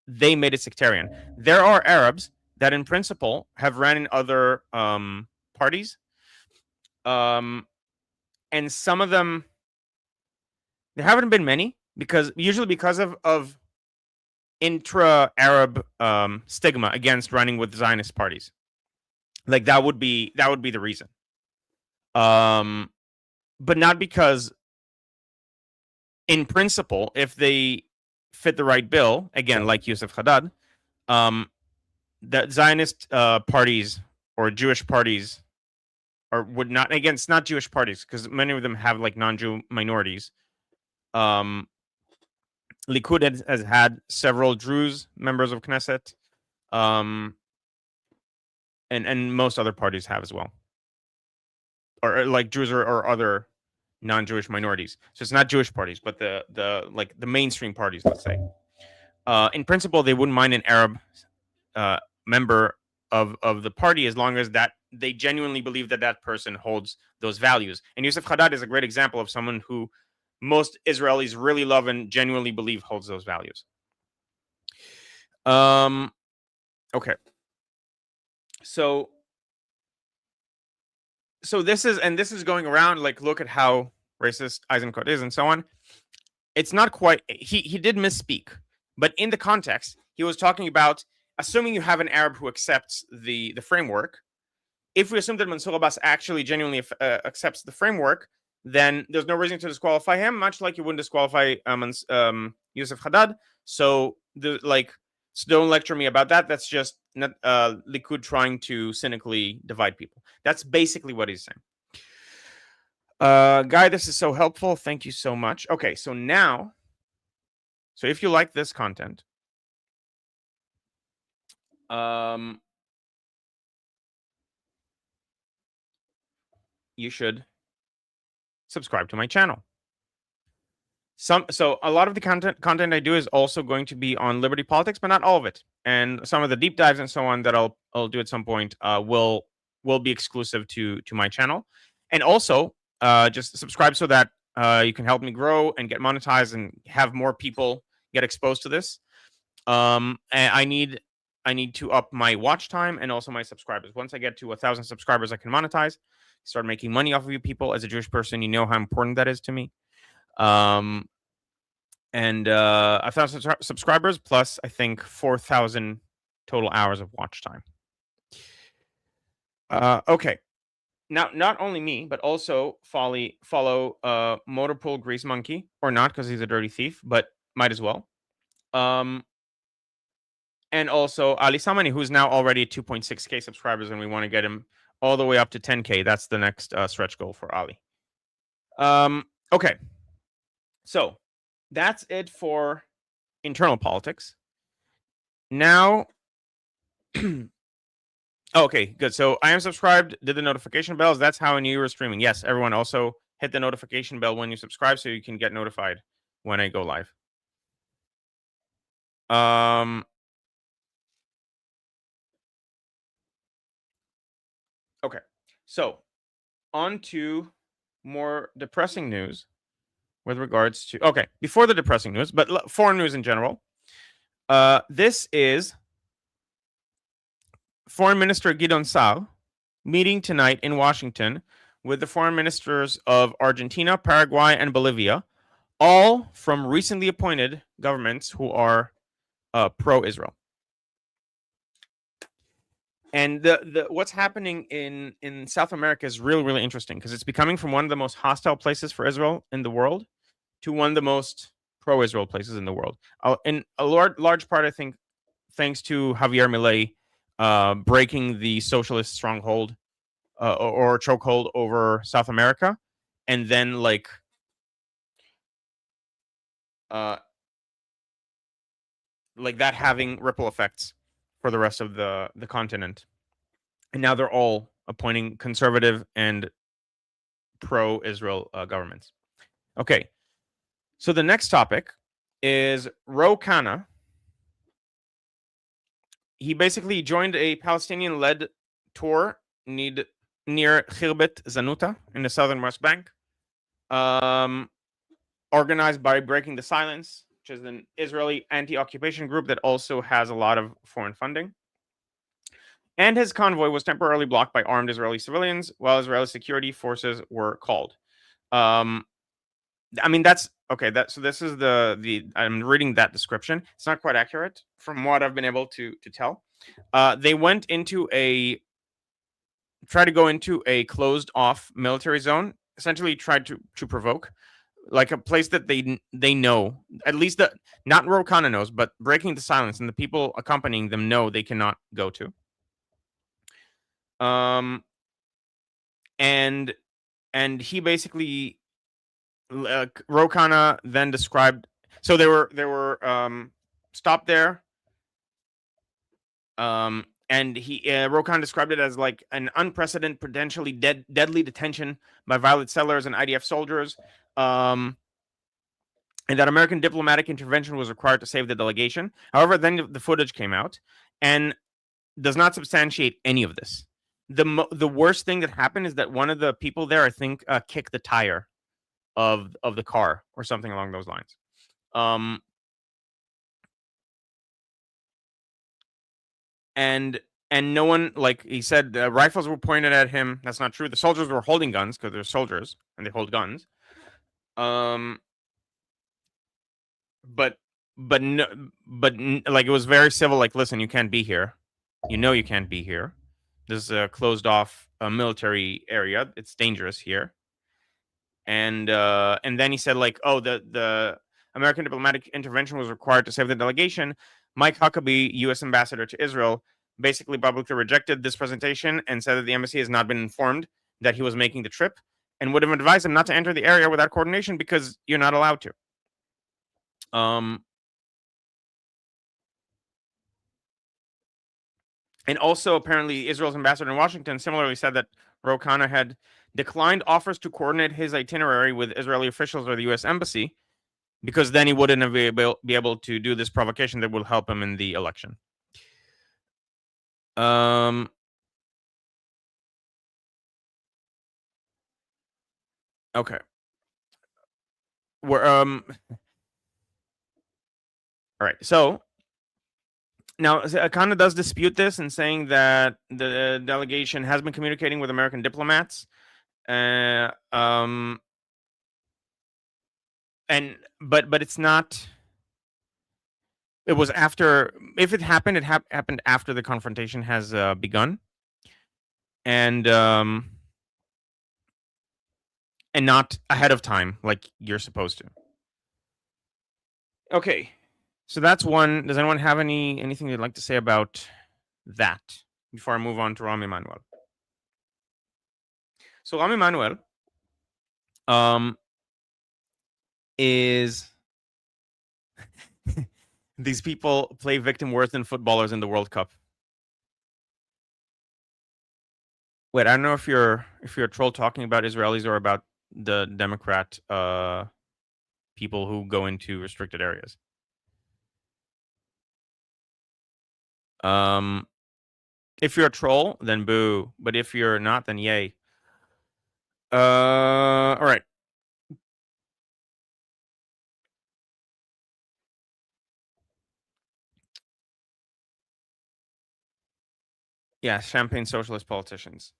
made it sectarian. There are Arabs that, in principle, have ran in other parties, and some of them, there haven't been many, because of intra-Arab stigma against running with Zionist parties. Like that would be the reason, but not because, in principle, if they fit the right bill, again, like Yosef Haddad, that Zionist parties or Jewish parties, or would not, again, it's not Jewish parties because many of them have like non-Jew minorities. Likud has had several Druze members of Knesset, and most other parties have as well, or like Druze or other non-Jewish minorities. So it's not Jewish parties, but the mainstream parties, let's say. In principle, they wouldn't mind an Arab member of the party, as long as that they genuinely believe that person holds those values. And Yosef Haddad is a great example of someone who most Israelis really love and genuinely believe holds those values. Okay. So this is going around, like, look at how racist Eisenkot is and so on. It's not quite, he did misspeak, but in the context, he was talking about assuming you have an Arab who accepts the framework. If we assume that Mansour Abbas actually genuinely accepts the framework, then there's no reason to disqualify him, much like you wouldn't disqualify Yosef Haddad. So don't lecture me about that. That's just not Likud trying to cynically divide people. That's basically what he's saying. Guy, this is so helpful. Thank you so much. Okay, so now, if you like this content, you should subscribe to my channel. So a lot of the content I do is also going to be on liberty politics, but not all of it. And some of the deep dives and so on that I'll do at some point will be exclusive to my channel. And also just subscribe so that you can help me grow and get monetized and have more people get exposed to this. And I need to up my watch time and also my subscribers. Once I get to 1,000 subscribers, I can monetize, start making money off of you people. As a Jewish person, you know how important that is to me. And 1,000 subscribers plus, I think, 4,000 total hours of watch time. Okay. Now, not only me, but also follow Motorpool Grease Monkey, or not, because he's a dirty thief, but might as well. And also Ali Samani, who's now already at 2.6K subscribers, and we want to get him all the way up to 10K. That's the next stretch goal for Ali. Okay. So that's it for internal politics. Now, okay, good. So I am subscribed, did the notification bells. That's how I knew you were streaming. Yes, everyone also hit the notification bell when you subscribe so you can get notified when I go live. So, on to more depressing news with regards to before the depressing news, but foreign news in general. This is Foreign Minister Gideon Sal meeting tonight in Washington with the foreign ministers of Argentina, Paraguay, and Bolivia, all from recently appointed governments who are pro-Israel. And the what's happening in South America is really, really interesting because it's becoming from one of the most hostile places for Israel in the world to one of the most pro-Israel places in the world. In a large part, I think, thanks to Javier Milei breaking the socialist stronghold or chokehold over South America, and then that having ripple effects for the rest of the continent. And now they're all appointing conservative and pro-Israel governments. Okay, so the next topic is Ro Khanna. He basically joined a Palestinian-led tour near Khirbet Zanuta in the southern West Bank, organized by Breaking the Silence, which is an Israeli anti-occupation group that also has a lot of foreign funding. And his convoy was temporarily blocked by armed Israeli civilians while Israeli security forces were called. I mean, that's okay. So this is the I'm reading that description. It's not quite accurate from what I've been able to tell. They went into tried to go into a closed off military zone, essentially tried to provoke, like a place that they know, at least that not Ro Khanna knows, but Breaking the Silence and the people accompanying them know they cannot go to. And he basically Ro Khanna then described, so they were stopped there, and Ro Khanna described it as like an unprecedented, potentially deadly detention by violent settlers and IDF soldiers, and that American diplomatic intervention was required to save the delegation. However, then the footage came out and does not substantiate any of this. The worst thing that happened is that one of the people there, I think, kicked the tire of the car or something along those lines. And no one, like he said, rifles were pointed at him. That's not true. The soldiers were holding guns because they're soldiers and they hold guns. But no, like it was very civil. Like, listen, you can't be here. You know you can't be here. This is a closed off military area. It's dangerous here. And then he said, like, oh, the American diplomatic intervention was required to save the delegation. Mike Huckabee, U.S. ambassador to Israel, basically publicly rejected this presentation and said that the embassy has not been informed that he was making the trip and would have advised him not to enter the area without coordination because you're not allowed to. And also, apparently, Israel's ambassador in Washington similarly said that Ro Khanna had declined offers to coordinate his itinerary with Israeli officials or the U.S. embassy because then he wouldn't be able to do this provocation that will help him in the election. Okay. We're all right. So now Khanna does dispute this and saying that the delegation has been communicating with American diplomats. But it's not. It was after. If it happened, it happened after the confrontation has begun, and not ahead of time, like you're supposed to. Okay, so that's one. Does anyone have anything they'd like to say about that before I move on to Rahm Emanuel? So Rahm Emanuel, is these people play victim worse than footballers in the World Cup. Wait, I don't know if you're a troll talking about Israelis or about the Democrat people who go into restricted areas. If you're a troll, then boo. But if you're not, then yay. All right. Yeah, champagne socialist politicians.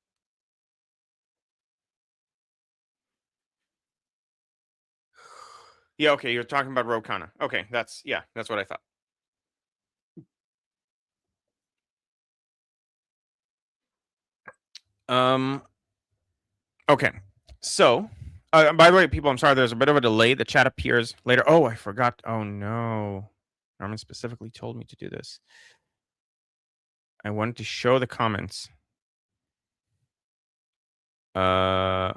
Yeah, okay, you're talking about Ro Khanna. Okay, that's what I thought. Okay. So, by the way, people, I'm sorry, there's a bit of a delay. The chat appears later. Oh, I forgot. Oh no. Norman specifically told me to do this. I wanted to show the comments. Okay.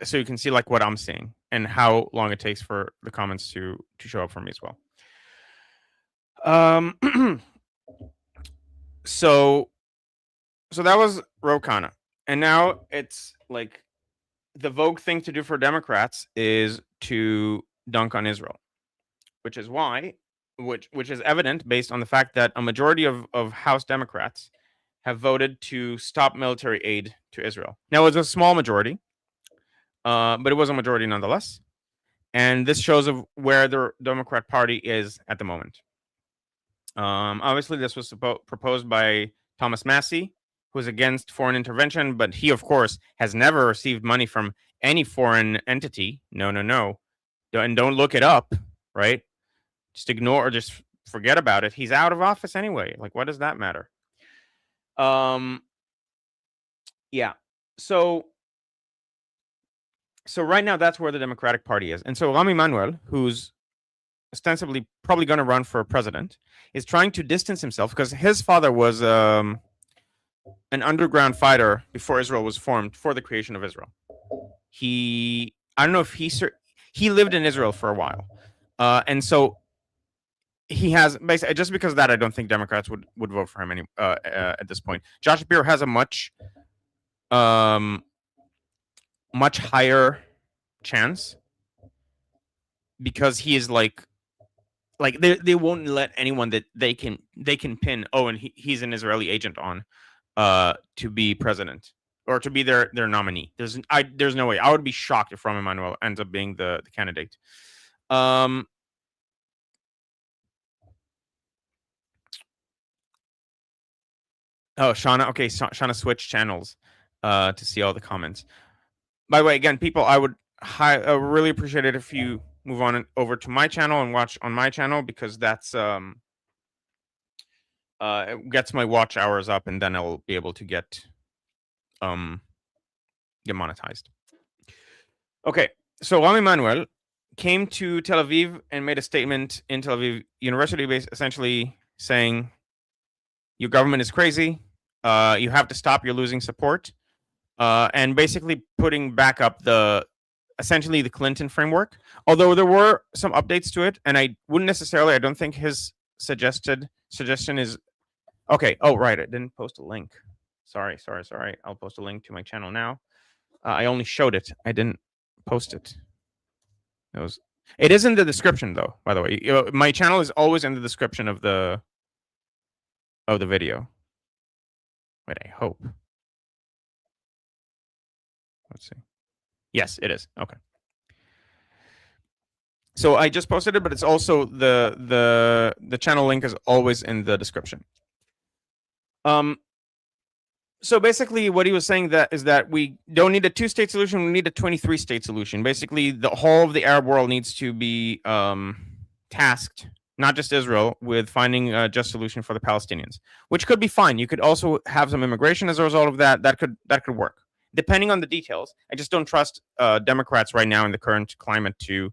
So you can see like what I'm seeing and how long it takes for the comments to show up for me as well. So that was Ro Khanna. And now it's like the vogue thing to do for Democrats is to dunk on Israel, which is evident based on the fact that a majority of House Democrats have voted to stop military aid to Israel. Now, it's a small majority, but it was a majority nonetheless. And this shows of where the Democrat Party is at the moment. Obviously, this was proposed by Thomas Massie, who is against foreign intervention, but he, of course, has never received money from any foreign entity. No. And don't look it up, right? Just ignore or just forget about it. He's out of office anyway. Like, what does that matter? Yeah. So right now, that's where the Democratic Party is. And so Rami Manuel, who's ostensibly probably going to run for president, is trying to distance himself because his father was an underground fighter before Israel was formed for the creation of Israel. I don't know if he lived in Israel for a while. And so he has basically, just because of that, I don't think Democrats would vote for him at this point. Josh Shapiro has a much higher chance because he is like they won't let anyone that they can pin, and he's an Israeli agent on to be president or to be their nominee. There's no way. I would be shocked if Rahm Emanuel ends up being the candidate. Shauna. Okay, Shauna switched channels to see all the comments. By the way, again, people, I would really appreciate it if you move on over to my channel and watch on my channel, because that's it gets my watch hours up, and then I'll be able to get monetized. Okay, so Rami Emanuel came to Tel Aviv and made a statement in Tel Aviv University, essentially saying, "Your government is crazy. You have to stop. You're losing support," and basically putting back up essentially the Clinton framework. Although there were some updates to it, and I don't think his suggestion is okay. Oh, right, I didn't post a link. Sorry. I'll post a link to my channel now. I only showed it. I didn't post it. It is in the description, though, by the way. My channel is always in the description of the video. Wait, I hope. Let's see. Yes, it is. Okay. So I just posted it, but it's also the channel link is always in the description. So basically, what he was saying is that we don't need a 2-state solution. We need a 23-state solution. Basically, the whole of the Arab world needs to be tasked, not just Israel, with finding a just solution for the Palestinians, which could be fine. You could also have some immigration as a result of that. That could work, depending on the details. I just don't trust Democrats right now in the current climate to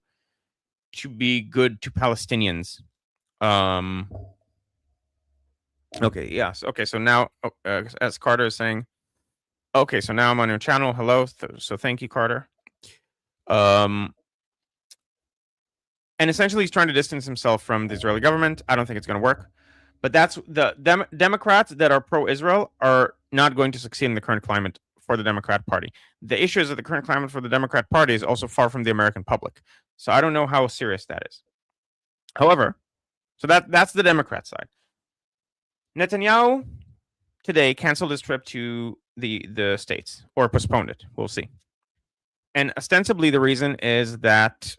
be good to Palestinians. Okay, yes. Okay, so now, as Carter is saying, okay, so now I'm on your channel. Hello. So thank you, Carter. And essentially, he's trying to distance himself from the Israeli government. I don't think it's going to work. But that's the Democrats that are pro-Israel are not going to succeed in the current climate for the Democrat Party. The issue is that the current climate for the Democrat Party is also far from the American public. So I don't know how serious that is. However, so that's the Democrat side. Netanyahu today canceled his trip to the states or postponed it. We'll see. And ostensibly, the reason is that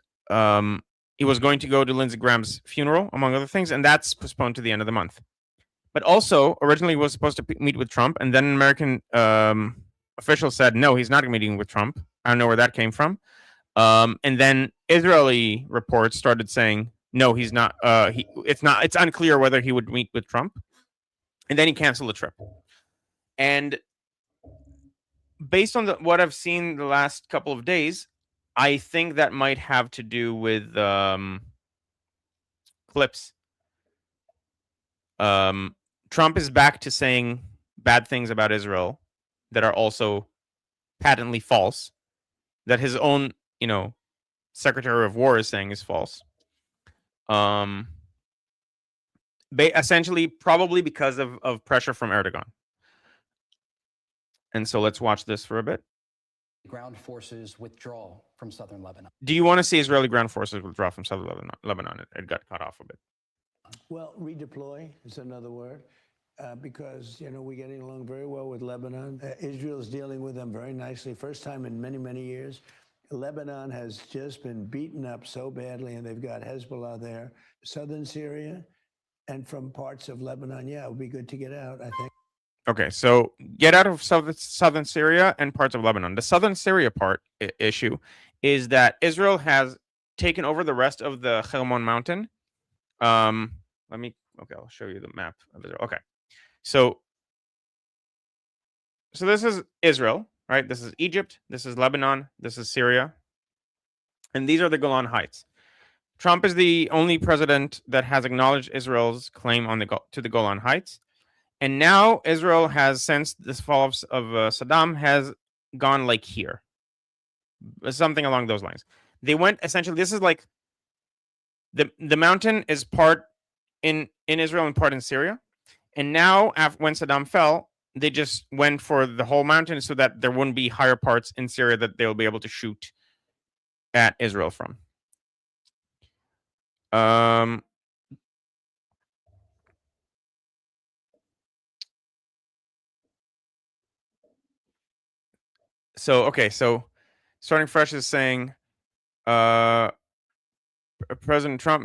he was going to go to Lindsey Graham's funeral, among other things, and that's postponed to the end of the month. But also, originally, he was supposed to meet with Trump, and then an American official said, no, he's not meeting with Trump. I don't know where that came from. And then Israeli reports started saying, no, he's not. It's unclear whether he would meet with Trump. And then he canceled the trip. And based on what I've seen the last couple of days, I think that might have to do with clips. Trump is back to saying bad things about Israel that are also patently false, that his own, Secretary of War is saying is false. Essentially, probably because of pressure from Erdogan. And so let's watch this for a bit. Ground forces withdraw from southern Lebanon. Do you want to see Israeli ground forces withdraw from southern Lebanon? It got cut off a bit. Well, redeploy is another word, because, we're getting along very well with Lebanon. Israel is dealing with them very nicely. First time in many, many years. Lebanon has just been beaten up so badly, and they've got Hezbollah there. Southern Syria and from parts of Lebanon, it would be good to get out, I think. Okay, so get out of southern Syria and parts of Lebanon. The southern Syria issue is that Israel has taken over the rest of the Hermon mountain. I'll show you the map of Israel. Okay, so this is Israel, right? This is Egypt, this is Lebanon, this is Syria, and these are the Golan Heights. Trump is the only president that has acknowledged Israel's claim to the Golan Heights. And now Israel has, since this fall of Saddam, has gone like here. Something along those lines. They went, essentially, this is like, the mountain is part in Israel and part in Syria. And now, when Saddam fell, they just went for the whole mountain so that there wouldn't be higher parts in Syria that they'll be able to shoot at Israel from. So starting fresh is saying, President Trump,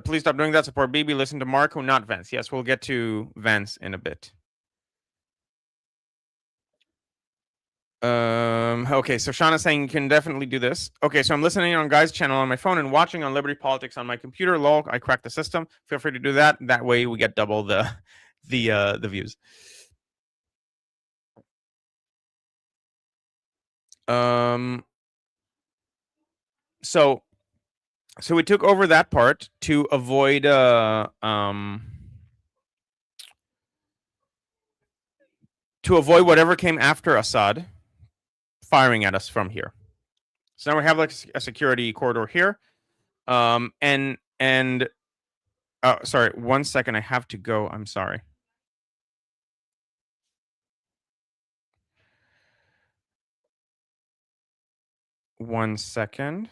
please stop doing that. Support Bibi. Listen to Marco, not Vance. Yes, we'll get to Vance in a bit. Okay, so Shauna's saying you can definitely do this. Okay, so I'm listening on Guy's channel on my phone and watching on Liberty Politics on my computer. Lol, I cracked the system. Feel free to do that. That way we get double the views. So we took over that part to avoid whatever came after Assad firing at us from here. So now we have like a security corridor here. Sorry, 1 second, I have to go. I'm sorry. One second.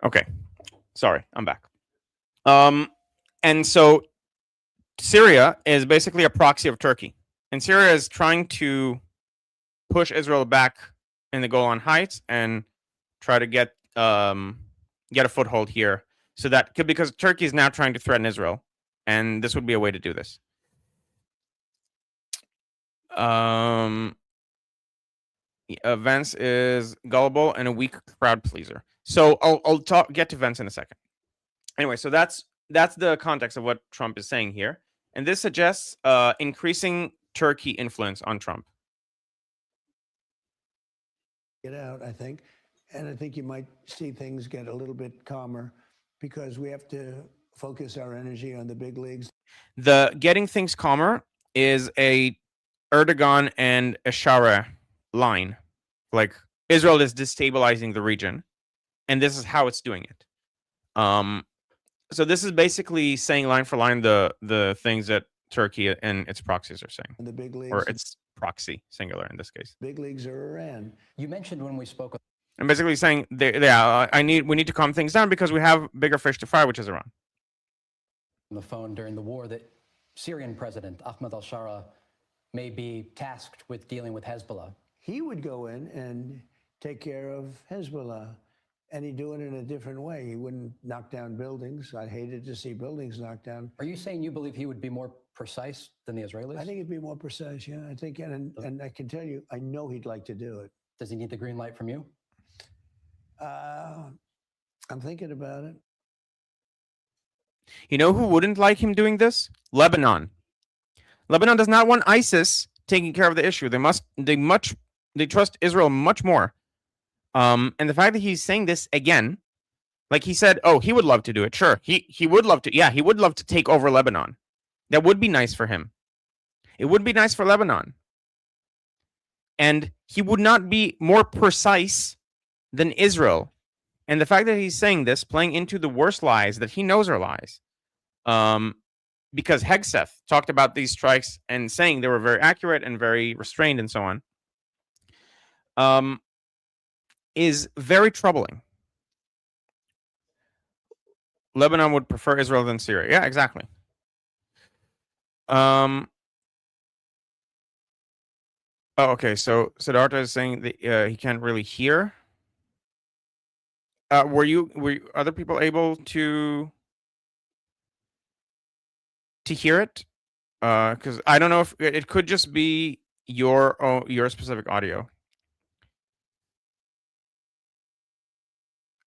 Okay, sorry, I'm back. And so Syria is basically a proxy of Turkey, and Syria is trying to push Israel back in the Golan Heights and try to get a foothold here, so that because Turkey is now trying to threaten Israel, and this would be a way to do this. Vance is gullible and a weak crowd pleaser. So I'll get to Vance in a second. Anyway, so that's the context of what Trump is saying here, and this suggests increasing Turkey influence on Trump. Get out, I think, and I think you might see things get a little bit calmer because we have to focus our energy on the big leagues. The getting things calmer is a Erdogan and Ashara line. Like, Israel is destabilizing the region, and this is how it's doing it. So this is basically saying line for line the things that Turkey and its proxies are saying. And the big leagues, or its proxy, singular in this case. Big leagues are Iran. You mentioned when we spoke. and basically saying, we need to calm things down because we have bigger fish to fry, which is Iran. On the phone during the war that Syrian President Ahmed al-Shara may be tasked with dealing with Hezbollah. He would go in and take care of Hezbollah, and he'd do it in a different way. He wouldn't knock down buildings. I hated to see buildings knocked down. Are you saying you believe he would be more precise than the Israelis? I think he'd be more precise, yeah. I think, and I can tell you, I know he'd like to do it. Does he need the green light from you? I'm thinking about it. You know who wouldn't like him doing this? Lebanon. Lebanon does not want ISIS taking care of the issue. They trust Israel much more. And the fact that he's saying this again, like he said, oh, he would love to do it. Sure, he would love to. Yeah, he would love to take over Lebanon. That would be nice for him. It would be nice for Lebanon. And he would not be more precise than Israel. And the fact that he's saying this, playing into the worst lies that he knows are lies, because Hegseth talked about these strikes and saying they were very accurate and very restrained and so on, is very troubling. Lebanon would prefer Israel than Syria. Yeah, exactly. Oh, okay. So Siddhartha is saying that he can't really hear. Were other people able to hear it? Because I don't know if it could just be your specific audio.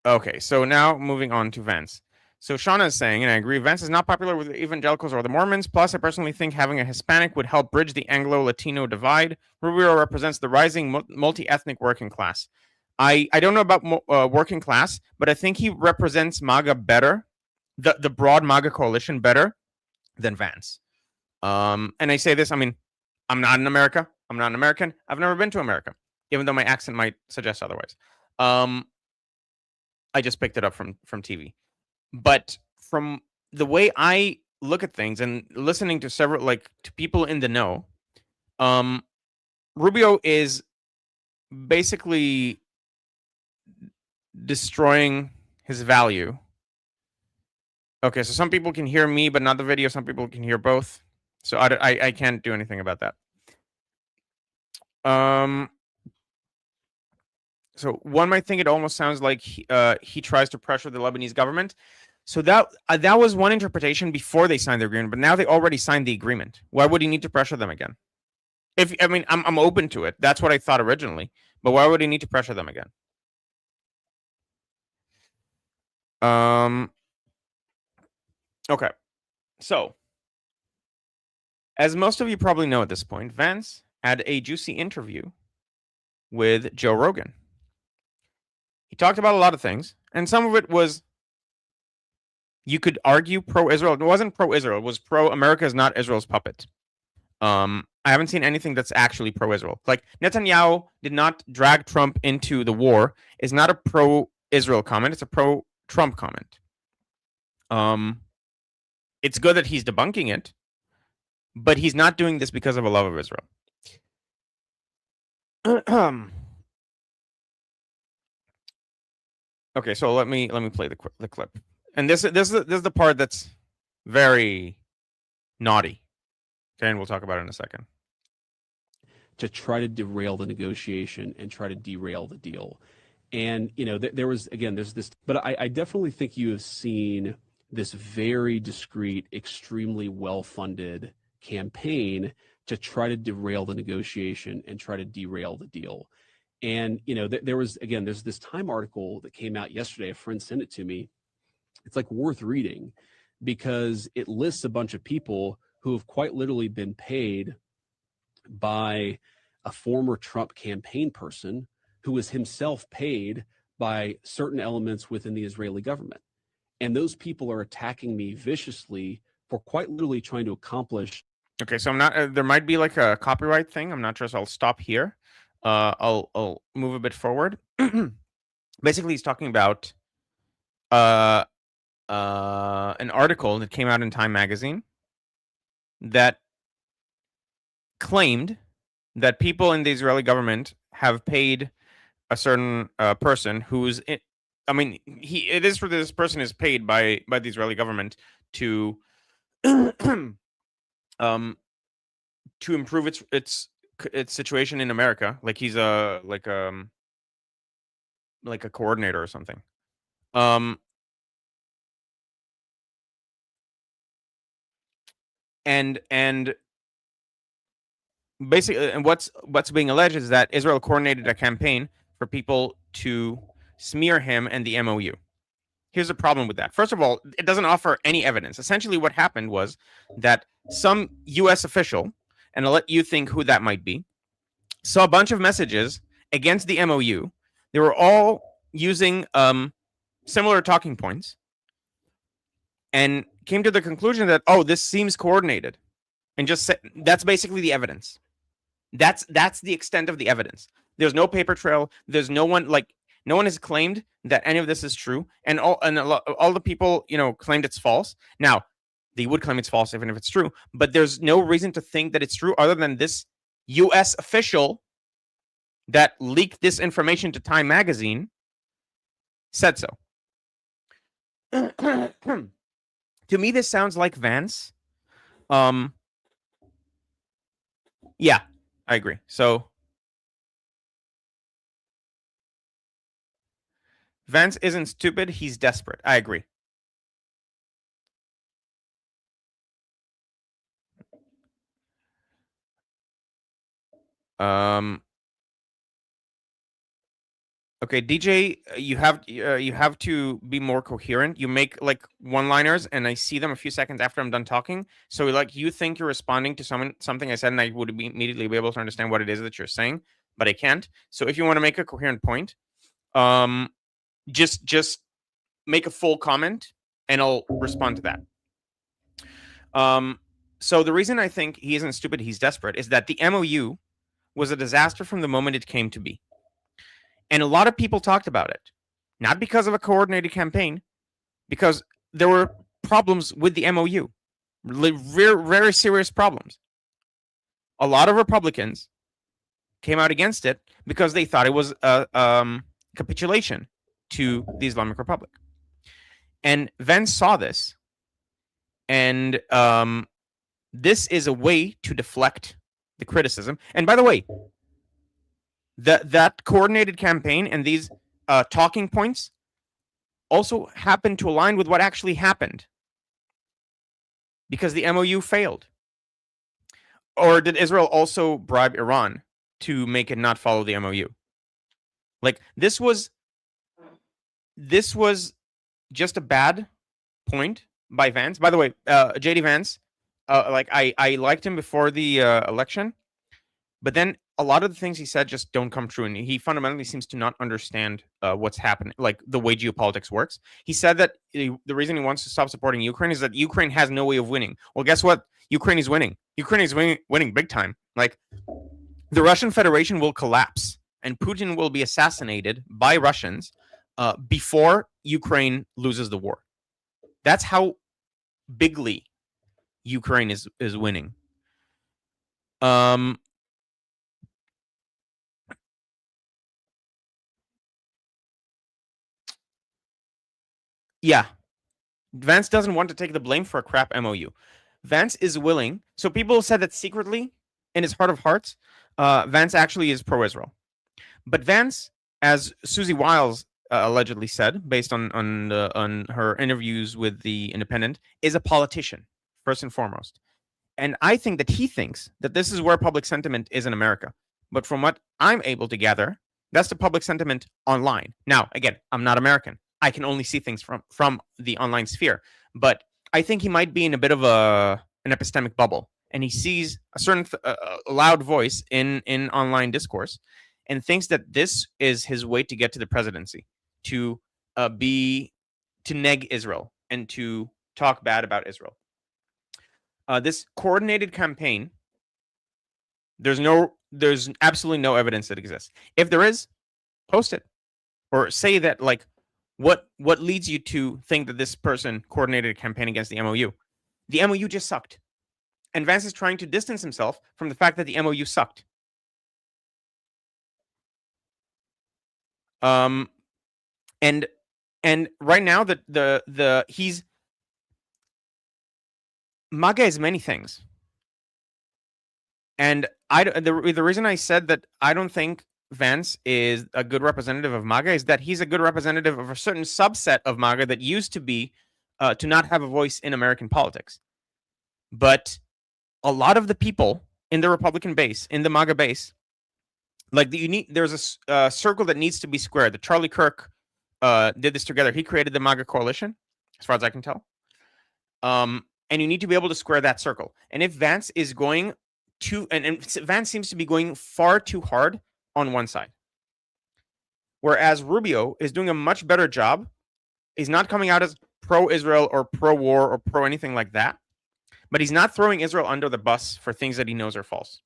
Okay, so now moving on to Vance. So Shauna is saying, and I agree, Vance is not popular with the evangelicals or the Mormons. Plus, I personally think having a Hispanic would help bridge the Anglo-Latino divide. Rubio represents the rising multi-ethnic working class. I don't know about working class, but I think he represents MAGA better, the broad MAGA coalition better than Vance. And I say this, I mean, I'm not in America. I'm not an American. I've never been to America, even though my accent might suggest otherwise. I just picked it up from TV. But from the way I look at things and listening to several, to people in the know, Rubio is basically destroying his value. Okay, so some people can hear me, but not the video. Some people can hear both. So I can't do anything about that. So one might think it almost sounds like he tries to pressure the Lebanese government. So that was one interpretation before they signed the agreement, but now they already signed the agreement. Why would he need to pressure them again? I'm open to it. That's what I thought originally, but why would he need to pressure them again? Okay, so as most of you probably know at this point, Vance had a juicy interview with Joe Rogan. He talked about a lot of things, and some of it was, you could argue, pro-Israel. It wasn't pro-Israel. It was pro-America is not Israel's puppet. I haven't seen anything that's actually pro-Israel. Like, Netanyahu did not drag Trump into the war is not a pro-Israel comment. It's a pro-Trump comment. It's good that he's debunking it, but he's not doing this because of a love of Israel. Okay, so let me play the clip. And this is the part that's very naughty. Okay, and we'll talk about it in a second. To try to derail the negotiation and try to derail the deal. And, you know, there's this, but I definitely think you have seen this very discreet, extremely well-funded campaign to try to derail the negotiation and try to derail the deal. And, you know, there's this Time article that came out yesterday. A friend sent it to me. It's like worth reading because it lists a bunch of people who have quite literally been paid by a former Trump campaign person who was himself paid by certain elements within the Israeli government. And those people are attacking me viciously for quite literally trying to accomplish. Okay, so I'm not, there might be like a copyright thing. I'm not sure, so I'll stop here. I'll move a bit forward. Basically, he's talking about an article that came out in Time magazine that claimed that people in the Israeli government have paid a certain person who's it is for this person is paid by the Israeli government to to improve its situation in America. Like he's like a coordinator or something. And basically, and what's being alleged is that Israel coordinated a campaign for people to smear him and the MOU. Here's the problem with that. First of all, it doesn't offer any evidence. Essentially, what happened was that some U.S. official, and I'll let you think who that might be, saw a bunch of messages against the MOU. They were all using similar talking points, and came to the conclusion that, oh, this seems coordinated, and just said, that's basically the evidence. That's the extent of the evidence. There's no paper trail. There's no one has claimed that any of this is true, and all the people claimed it's false. Now, they would claim it's false even if it's true, but there's no reason to think that it's true other than this U.S. official that leaked this information to Time Magazine said so. To me, this sounds like Vance. Yeah, I agree. So Vance isn't stupid. He's desperate. I agree. Okay, DJ, you have to be more coherent. You make like one-liners, and I see them a few seconds after I'm done talking. So like you think you're responding to something I said, and I would immediately be able to understand what it is that you're saying, but I can't. So if you want to make a coherent point, just make a full comment, and I'll respond to that. So the reason I think he isn't stupid, he's desperate, is that the MOU was a disaster from the moment it came to be. And a lot of people talked about it, not because of a coordinated campaign, because there were problems with the MOU, very, very serious problems. A lot of Republicans came out against it because they thought it was a capitulation to the Islamic Republic. And Vance saw this, and this is a way to deflect the criticism. And by the way, that coordinated campaign and these talking points also happen to align with what actually happened, because the MOU failed. Or did Israel also bribe Iran to make it not follow the MOU? Like this was just a bad point by Vance. By the way, JD Vance, I liked him before the election, but then a lot of the things he said just don't come true, and he fundamentally seems to not understand what's happening, like the way geopolitics works. He said that the reason he wants to stop supporting Ukraine is that Ukraine has no way of winning. Well, guess what? Ukraine is winning. Ukraine is winning big time. Like the Russian Federation will collapse, and Putin will be assassinated by Russians before Ukraine loses the war. That's how bigly Ukraine is winning. Yeah, Vance doesn't want to take the blame for a crap MOU. Vance is willing. So people said that secretly, in his heart of hearts, Vance actually is pro-Israel. But Vance, as Susie Wiles allegedly said, based on her interviews with The Independent, is a politician, first and foremost. And I think that he thinks that this is where public sentiment is in America. But from what I'm able to gather, that's the public sentiment online. Now, again, I'm not American. I can only see things from the online sphere. But I think he might be in a bit of an epistemic bubble, and he sees a certain loud voice in online discourse, and thinks that this is his way to get to the presidency, to neg Israel and to talk bad about Israel. This coordinated campaign, there's absolutely no evidence that exists. If there is, post it, or say that like what leads you to think that this person coordinated a campaign against the MOU. The MOU just sucked, and Vance is trying to distance himself from the fact that the MOU sucked. And right now the he's MAGA is many things. And the reason I said that I don't think Vance is a good representative of MAGA is that he's a good representative of a certain subset of MAGA that used to be to not have a voice in American politics. But a lot of the people in the Republican base, in the MAGA base, like there's a circle that needs to be squared. That Charlie Kirk did this together. He created the MAGA coalition, as far as I can tell. And you need to be able to square that circle. And if Vance is going to, and Vance seems to be going far too hard on one side, whereas Rubio is doing a much better job. He's not coming out as pro-Israel or pro-war or pro anything like that, but he's not throwing Israel under the bus for things that he knows are false.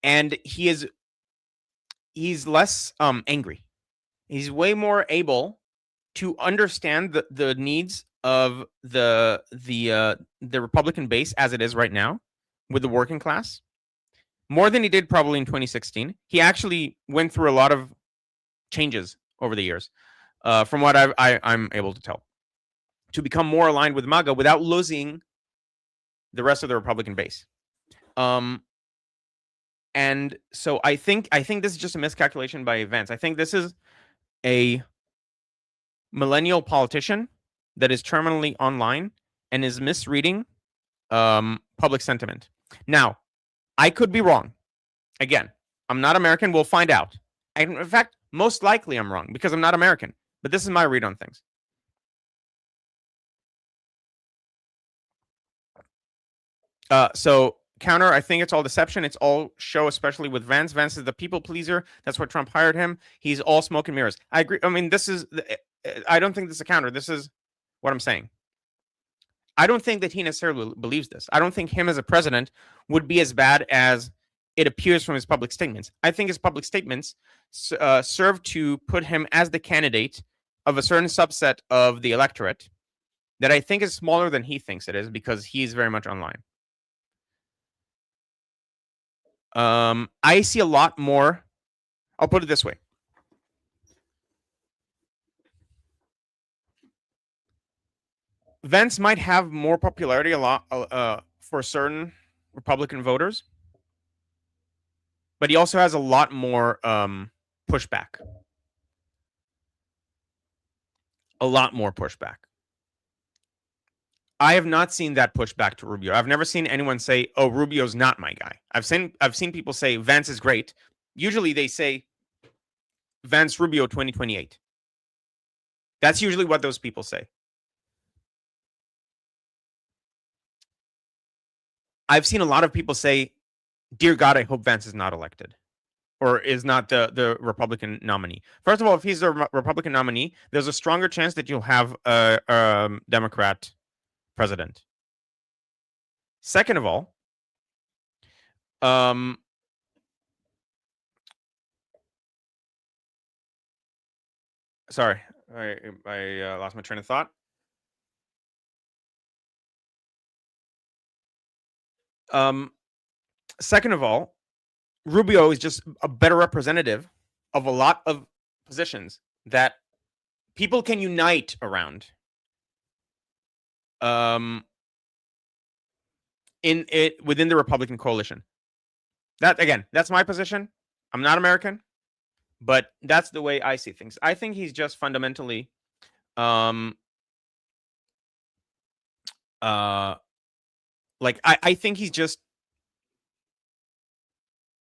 And he's less angry. He's way more able to understand the needs of the Republican base as it is right now with the working class, more than he did probably in 2016. He actually went through a lot of changes over the years, from what I'm able to tell, to become more aligned with MAGA without losing the rest of the Republican base. And so I think this is just a miscalculation by Vance. I think this is a millennial politician that is terminally online and is misreading public sentiment. Now, I could be wrong. Again, I'm not American. We'll find out. In fact, most likely I'm wrong because I'm not American. But this is my read on things. So counter, I think it's all deception. It's all show, especially with Vance. Vance is the people pleaser. That's why Trump hired him. He's all smoke and mirrors. I agree. I mean, I don't think this is a counter. This is what I'm saying. I don't think that he necessarily believes this. I don't think him as a president would be as bad as it appears from his public statements. I think his public statements serve to put him as the candidate of a certain subset of the electorate that I think is smaller than he thinks it is because he's very much online. I see a lot more. I'll put it this way. Vance might have more popularity for certain Republican voters, but he also has a lot more pushback. A lot more pushback. I have not seen that pushback to Rubio. I've never seen anyone say, "Oh, Rubio's not my guy." I've seen people say Vance is great. Usually they say Vance Rubio 2028. That's usually what those people say. I've seen a lot of people say, "Dear God, I hope Vance is not elected or is not the Republican nominee." First of all, if he's the Republican nominee, there's a stronger chance that you'll have a Democrat president. Second of all, sorry, I lost my train of thought. Second of all, Rubio is just a better representative of a lot of positions that people can unite around. Within the Republican coalition. That's my position. I'm not American, but that's the way I see things. I think he's just fundamentally I think he's just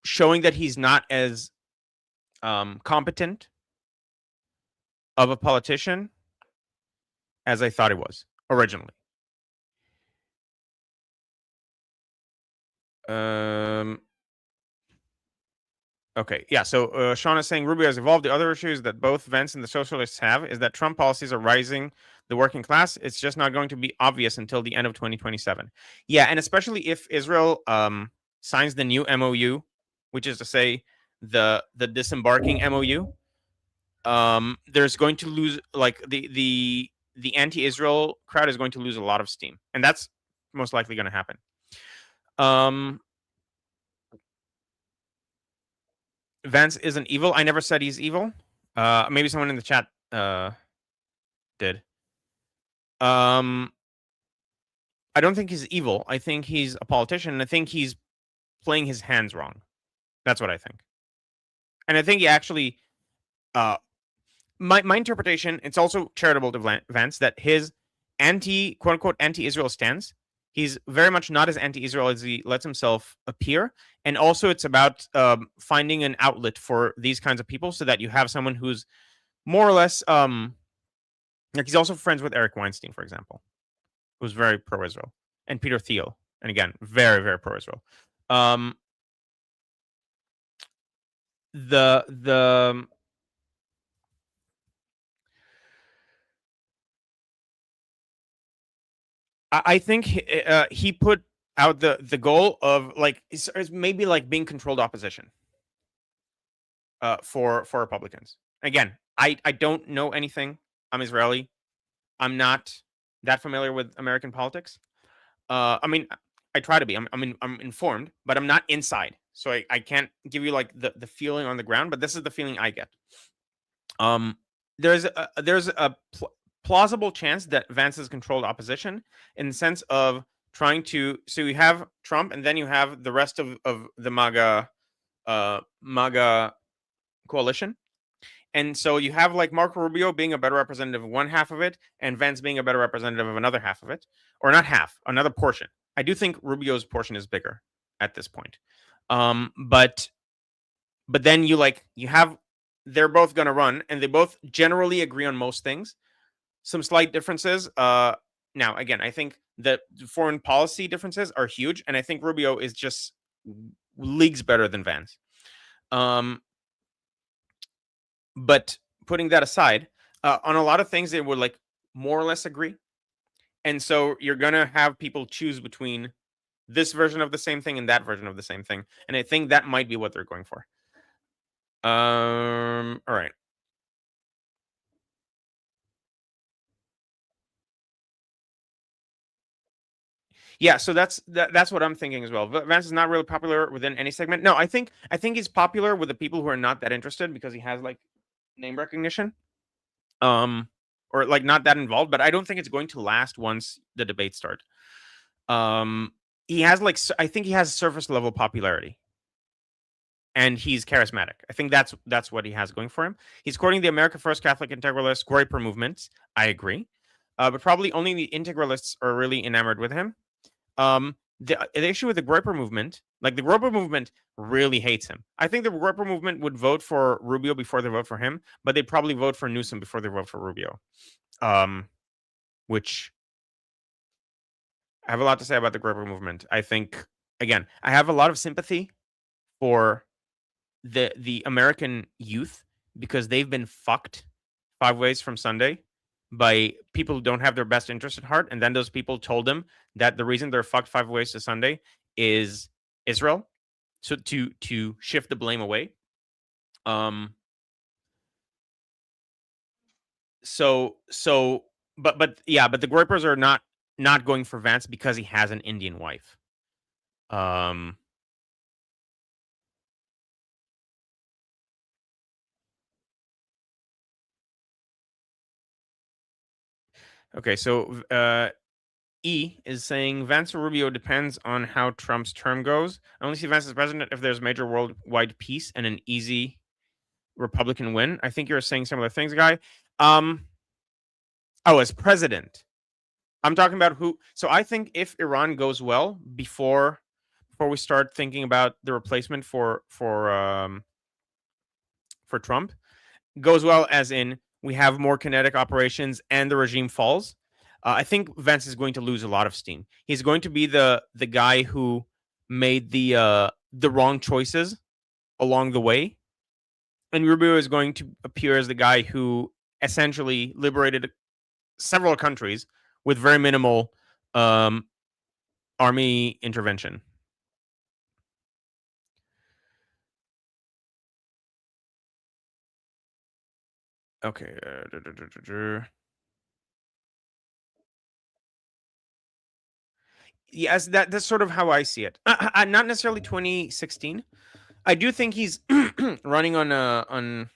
showing that he's not as competent of a politician as I thought he was originally. Okay, yeah, so Sean is saying Rubio has evolved. The other issues that both Vance and the socialists have is that Trump policies are rising the working class. It's just not going to be obvious until the end of 2027. Yeah, and especially if Israel signs the new MOU, which is to say the disembarking MOU, there's going to lose, like, the anti-Israel crowd is going to lose a lot of steam, and that's most likely going to happen. Vance isn't evil. I never said he's evil. Maybe someone in the chat did. I don't think he's evil. I think he's a politician. And I think he's playing his hands wrong. That's what I think. And I think he actually, my interpretation, it's also charitable to Vance that his quote unquote anti-Israel stance, he's very much not as anti-Israel as he lets himself appear. And also it's about finding an outlet for these kinds of people so that you have someone who's more or less, like he's also friends with Eric Weinstein, for example, who's very pro-Israel, and Peter Thiel, and again, very, very pro-Israel. I think he put out the goal of like it's maybe like being controlled opposition for Republicans. Again, I don't know anything. I'm Israeli. I'm not that familiar with American politics. I mean, I try to be. I'm informed, but I'm not inside, so I can't give you like the feeling on the ground. But this is the feeling I get. There's a plausible chance that Vance has controlled opposition in the sense of trying to. So you have Trump, and then you have the rest of the MAGA coalition. And so you have like Marco Rubio being a better representative of one half of it, and Vance being a better representative of another half of it, or not half, another portion. I do think Rubio's portion is bigger at this point. But then you have they're both going to run, and they both generally agree on most things. Some slight differences. Now, again, I think that foreign policy differences are huge, and I think Rubio is just leagues better than Vance. But putting that aside, on a lot of things, they would like more or less agree. And so you're going to have people choose between this version of the same thing and that version of the same thing. And I think that might be what they're going for. All right. Yeah, so that's what I'm thinking as well. Vance is not really popular within any segment. No, I think he's popular with the people who are not that interested because he has like name recognition. Or like not that involved, but I don't think it's going to last once the debates start. He has like I think he has surface level popularity. And he's charismatic. I think that's what he has going for him. He's quoting the America First Catholic Integralist Groyper movement. I agree. But probably only the integralists are really enamored with him. The issue with the Groyper movement, like the Groyper movement really hates him. I think the Groyper movement would vote for Rubio before they vote for him, but they'd probably vote for Newsom before they vote for Rubio. Which I have a lot to say about the Groyper movement. I think, again, I have a lot of sympathy for the American youth because they've been fucked 5 ways from Sunday by people who don't have their best interest at heart, and then those people told them that the reason they're fucked 5 ways to Sunday is Israel, so to shift the blame away. So but yeah, but the Groypers are not going for Vance because he has an Indian wife. Okay, so E is saying Vance or Rubio depends on how Trump's term goes. I only see Vance as president if there's major worldwide peace and an easy Republican win. I think you're saying similar things, guy. As president, I'm talking about who. So I think if Iran goes well before we start thinking about the replacement for Trump, goes well as in we have more kinetic operations and the regime falls. I think Vance is going to lose a lot of steam. He's going to be the guy who made the wrong choices along the way, and Rubio is going to appear as the guy who essentially liberated several countries with very minimal army intervention. Okay. Yes, that's sort of how I see it. Not necessarily 2016. I do think he's running on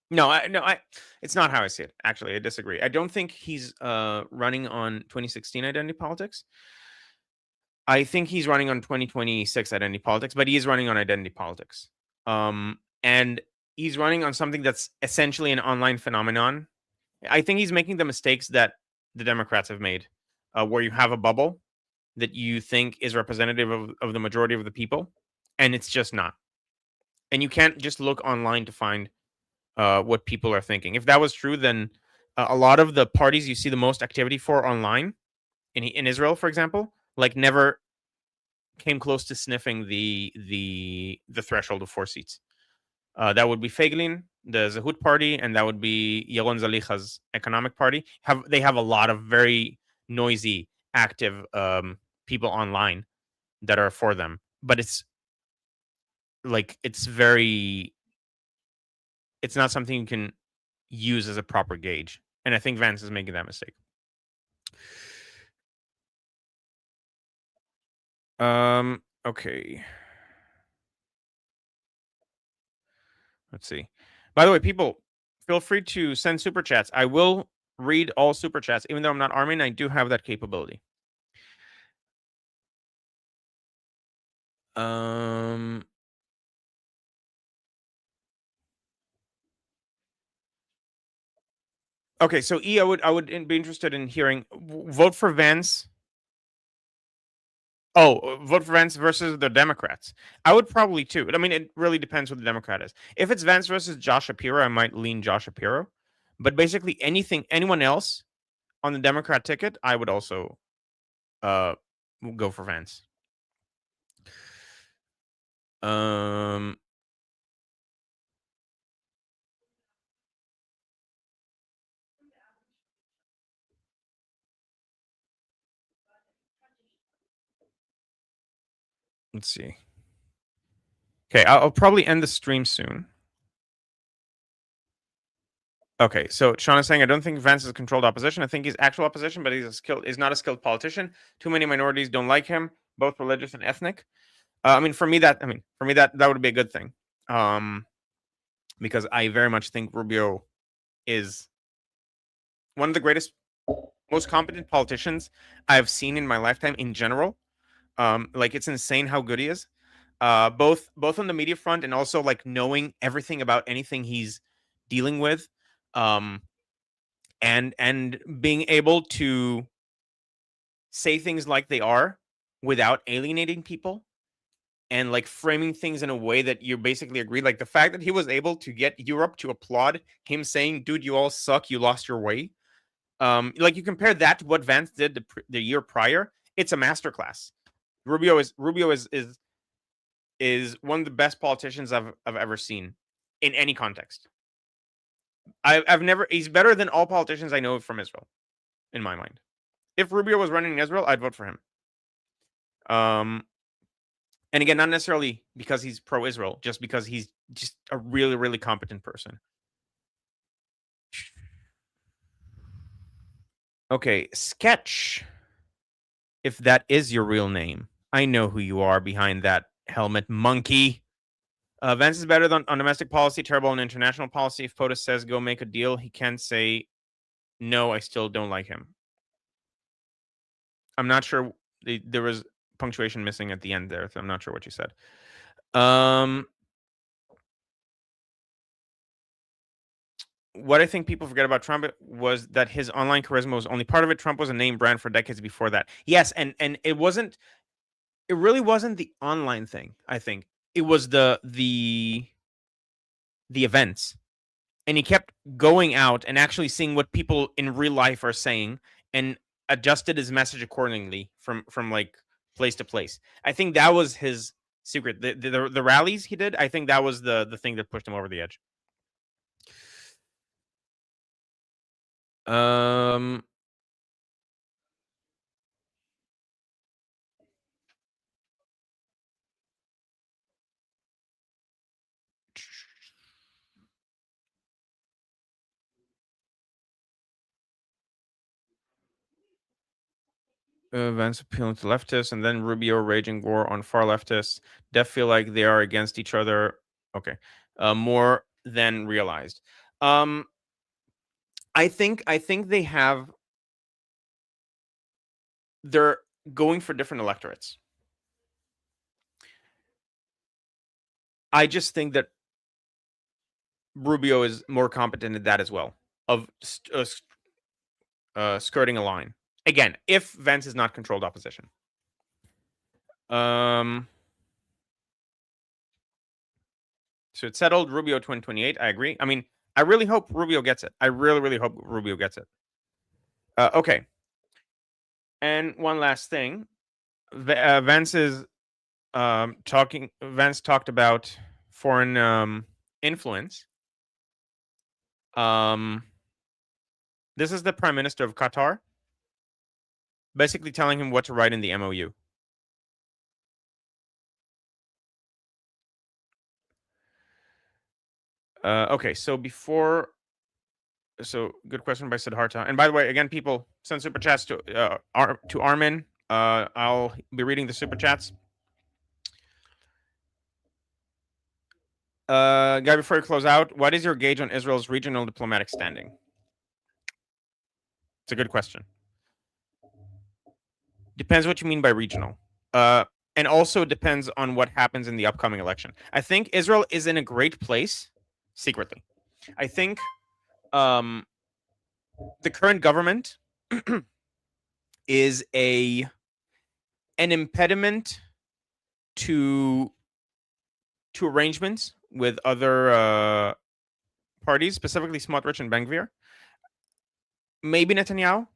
It's not how I see it. Actually, I disagree. I don't think he's running on 2016 identity politics. I think he's running on 2026 identity politics, but he is running on identity politics. And he's running on something that's essentially an online phenomenon. I think he's making the mistakes that the Democrats have made, where you have a bubble that you think is representative of the majority of the people, and it's just not. And you can't just look online to find what people are thinking. If that was true, then a lot of the parties you see the most activity for online in Israel, for example, like never came close to sniffing the threshold of 4 seats. That would be Feiglin, the Zehut party, and that would be Yaron Zalicha's economic party. They have a lot of very noisy, active people online that are for them, but it's not something you can use as a proper gauge. And I think Vance is making that mistake. Okay. Let's see. By the way, people, feel free to send super chats. I will read all super chats, even though I'm not Armin. I do have that capability. Okay, so I would be interested in hearing vote for Vance. Oh, vote for Vance versus the Democrats. I would probably too. I mean, it really depends who the Democrat is. If it's Vance versus Josh Shapiro, I might lean Josh Shapiro. But basically, anyone else on the Democrat ticket, I would also go for Vance. Let's see. Okay, I'll probably end the stream soon. Okay, so Sean is saying, I don't think Vance is controlled opposition. I think he's actual opposition, but he's not a skilled politician. Too many minorities don't like him, both religious and ethnic. For me that would be a good thing. Because I very much think Rubio is one of the greatest, most competent politicians I've seen in my lifetime in general. It's insane how good he is. Both on the media front and also like knowing everything about anything he's dealing with. And being able to say things like they are without alienating people and like framing things in a way that you basically agree. Like the fact that he was able to get Europe to applaud him saying, dude, you all suck, you lost your way. Like you compare that to what Vance did the year prior, it's a masterclass. Rubio is one of the best politicians I've ever seen in any context. He's better than all politicians I know from Israel, in my mind. If Rubio was running in Israel, I'd vote for him. And again, not necessarily because he's pro-Israel, just because he's just a really, really competent person. Okay, Sketch. If that is your real name, I know who you are behind that helmet, monkey. Vance is better on domestic policy, terrible on international policy. If POTUS says go make a deal, he can't say no, I still don't like him. I'm not sure. There was punctuation missing at the end there, so I'm not sure what you said. What I think people forget about Trump was that his online charisma was only part of it. Trump was a name brand for decades before that. Yes, and it really wasn't the online thing, I think. It was the events. And he kept going out and actually seeing what people in real life are saying and adjusted his message accordingly from like place to place. I think that was his secret. The rallies he did, I think that was the thing that pushed him over the edge. Vance appealing to leftists, and then Rubio raging war on far leftists. Def feel like they are against each other. Okay, more than realized. I think they're going for different electorates. I just think that Rubio is more competent at that as well, of skirting a line. Again, if Vance is not controlled opposition. So it's settled. Rubio 2028. I agree. I mean, I really hope Rubio gets it. I really, really hope Rubio gets it. Okay. And one last thing. Vance talked about foreign influence. This is the Prime Minister of Qatar, basically telling him what to write in the MOU. Okay, so good question by Siddhartha. And by the way, again, people send super chats to Armin. I'll be reading the super chats. Guy, before you close out, what is your gauge on Israel's regional diplomatic standing? It's a good question. Depends what you mean by regional. And also depends on what happens in the upcoming election. I think Israel is in a great place secretly. I think the current government is an impediment to arrangements with other parties, specifically Smotrich and Ben-Gvir. Maybe Netanyahu.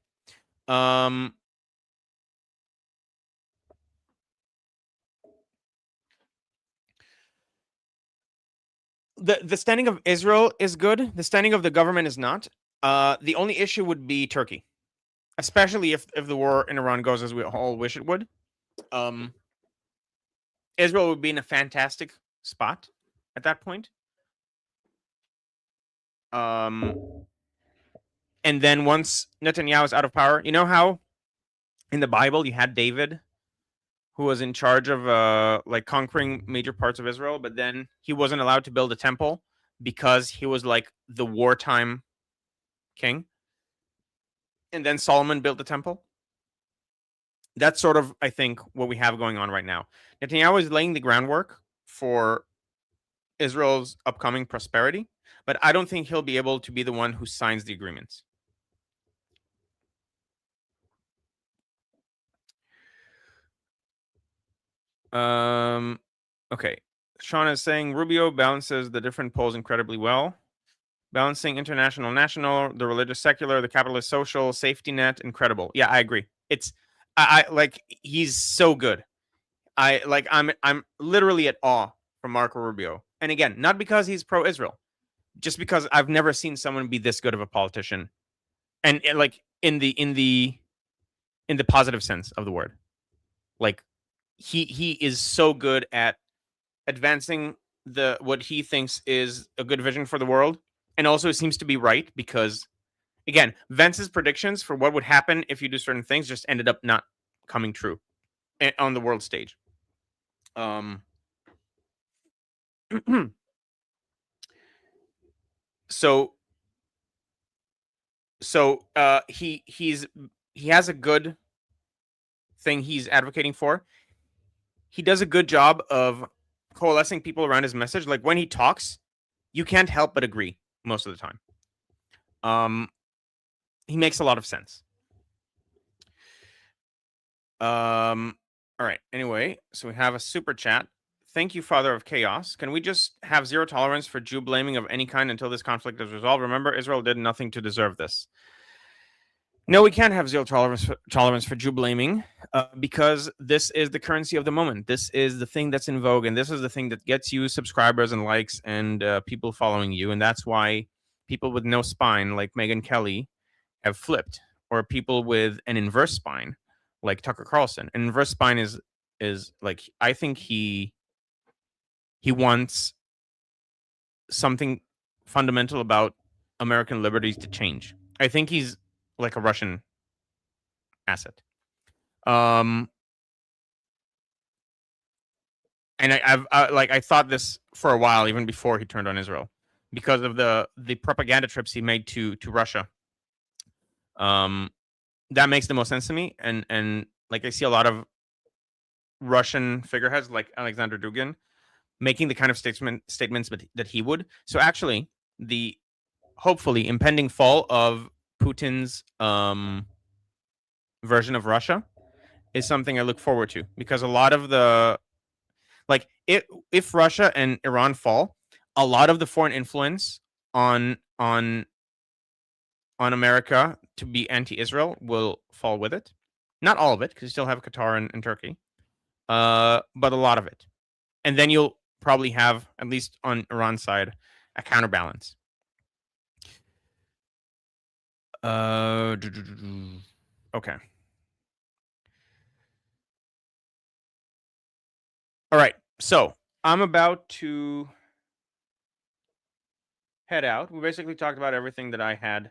The standing of Israel is good. The standing of the government is not. The only issue would be Turkey, especially if the war in Iran goes as we all wish it would. Israel would be in a fantastic spot at that point. And then once Netanyahu is out of power, you know how in the Bible you had David, who was in charge of like conquering major parts of Israel, but then he wasn't allowed to build a temple because he was like the wartime king. And then Solomon built the temple. That's sort of, I think, what we have going on right now. Netanyahu is laying the groundwork for Israel's upcoming prosperity, but I don't think he'll be able to be the one who signs the agreements. Okay. Sean is saying Rubio balances the different poles incredibly well. Balancing international, national, the religious, secular, the capitalist, social, safety net, incredible. Yeah, I agree. It's I like he's so good. I'm literally at awe from Marco Rubio. And again, not because he's pro-Israel, just because I've never seen someone be this good of a politician. And like in the positive sense of the word. Like he is so good at advancing what he thinks is a good vision for the world, and also seems to be right because, again, Vance's predictions for what would happen if you do certain things just ended up not coming true on the world stage. So he has a good thing he's advocating for. He does a good job of coalescing people around his message. Like when he talks, you can't help but agree most of the time. He makes a lot of sense. All right. Anyway, so we have a super chat. Thank you, Father of Chaos. Can we just have zero tolerance for Jew blaming of any kind until this conflict is resolved? Remember, Israel did nothing to deserve this. No, we can't have zero tolerance for Jew blaming because this is the currency of the moment. This is the thing that's in vogue, and this is the thing that gets you subscribers and likes and people following you. And that's why people with no spine, like Megyn Kelly, have flipped, or people with an inverse spine, like Tucker Carlson. An inverse spine is like, I think he wants something fundamental about American liberties to change. I think he's like a Russian asset. And I thought this for a while, even before he turned on Israel. because of the propaganda trips he made to Russia. That makes the most sense to me, and like I see a lot of Russian figureheads like Alexander Dugin making the kind of statements that he would. So actually, the hopefully impending fall of Putin's version of Russia is something I look forward to, because a lot of the like if Russia and Iran fall, a lot of the foreign influence on America to be anti-Israel will fall with it. Not all of it, because you still have Qatar and Turkey, but a lot of it. And then you'll probably have, at least on Iran's side, a counterbalance. Okay. All right. So I'm about to head out. We basically talked about everything that I had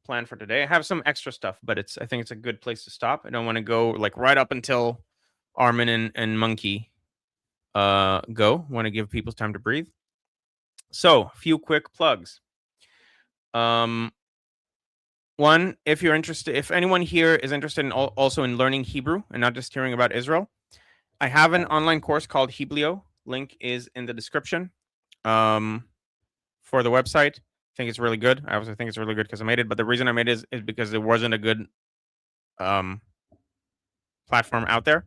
planned for today. I have some extra stuff, but I think it's a good place to stop. I don't want to go like right up until Armin and Monkey go. Want to give people time to breathe. So, a few quick plugs. One, if you're interested, if anyone here is interested in also in learning Hebrew and not just hearing about Israel, I have an online course called Heblio. Link is in the description for the website. I think it's really good. I also think it's really good because I made it. But the reason I made it is because there wasn't a good platform out there.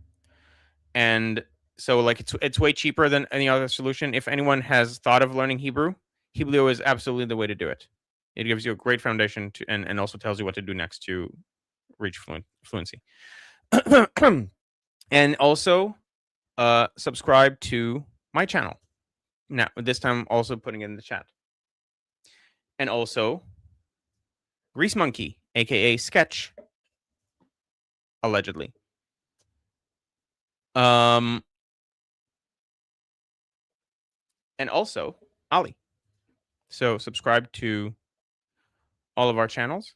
And so like it's way cheaper than any other solution. If anyone has thought of learning Hebrew, Heblio is absolutely the way to do it. It gives you a great foundation and also tells you what to do next to reach fluency. And also subscribe to my channel. Now, this time also putting it in the chat. And also Grease Monkey, aka Sketch, allegedly. And also Ali. So subscribe to all of our channels.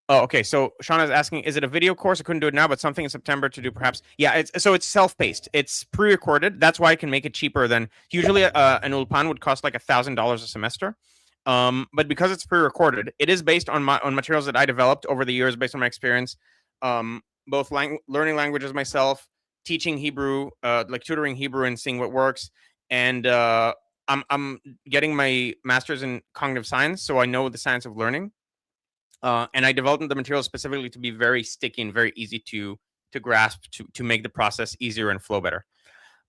Oh, okay. So Shauna's asking, is it a video course? I couldn't do it now, but something in September to do perhaps. Yeah, it's self-paced. It's pre-recorded. That's why I can make it cheaper than usually an ulpan would cost like $1,000 a semester. But because it's pre-recorded, it is based on materials that I developed over the years based on my experience, both learning languages myself, teaching Hebrew, like tutoring Hebrew and seeing what works. And I'm getting my master's in cognitive science, so I know the science of learning. And I developed the materials specifically to be very sticky and very easy to grasp, to make the process easier and flow better.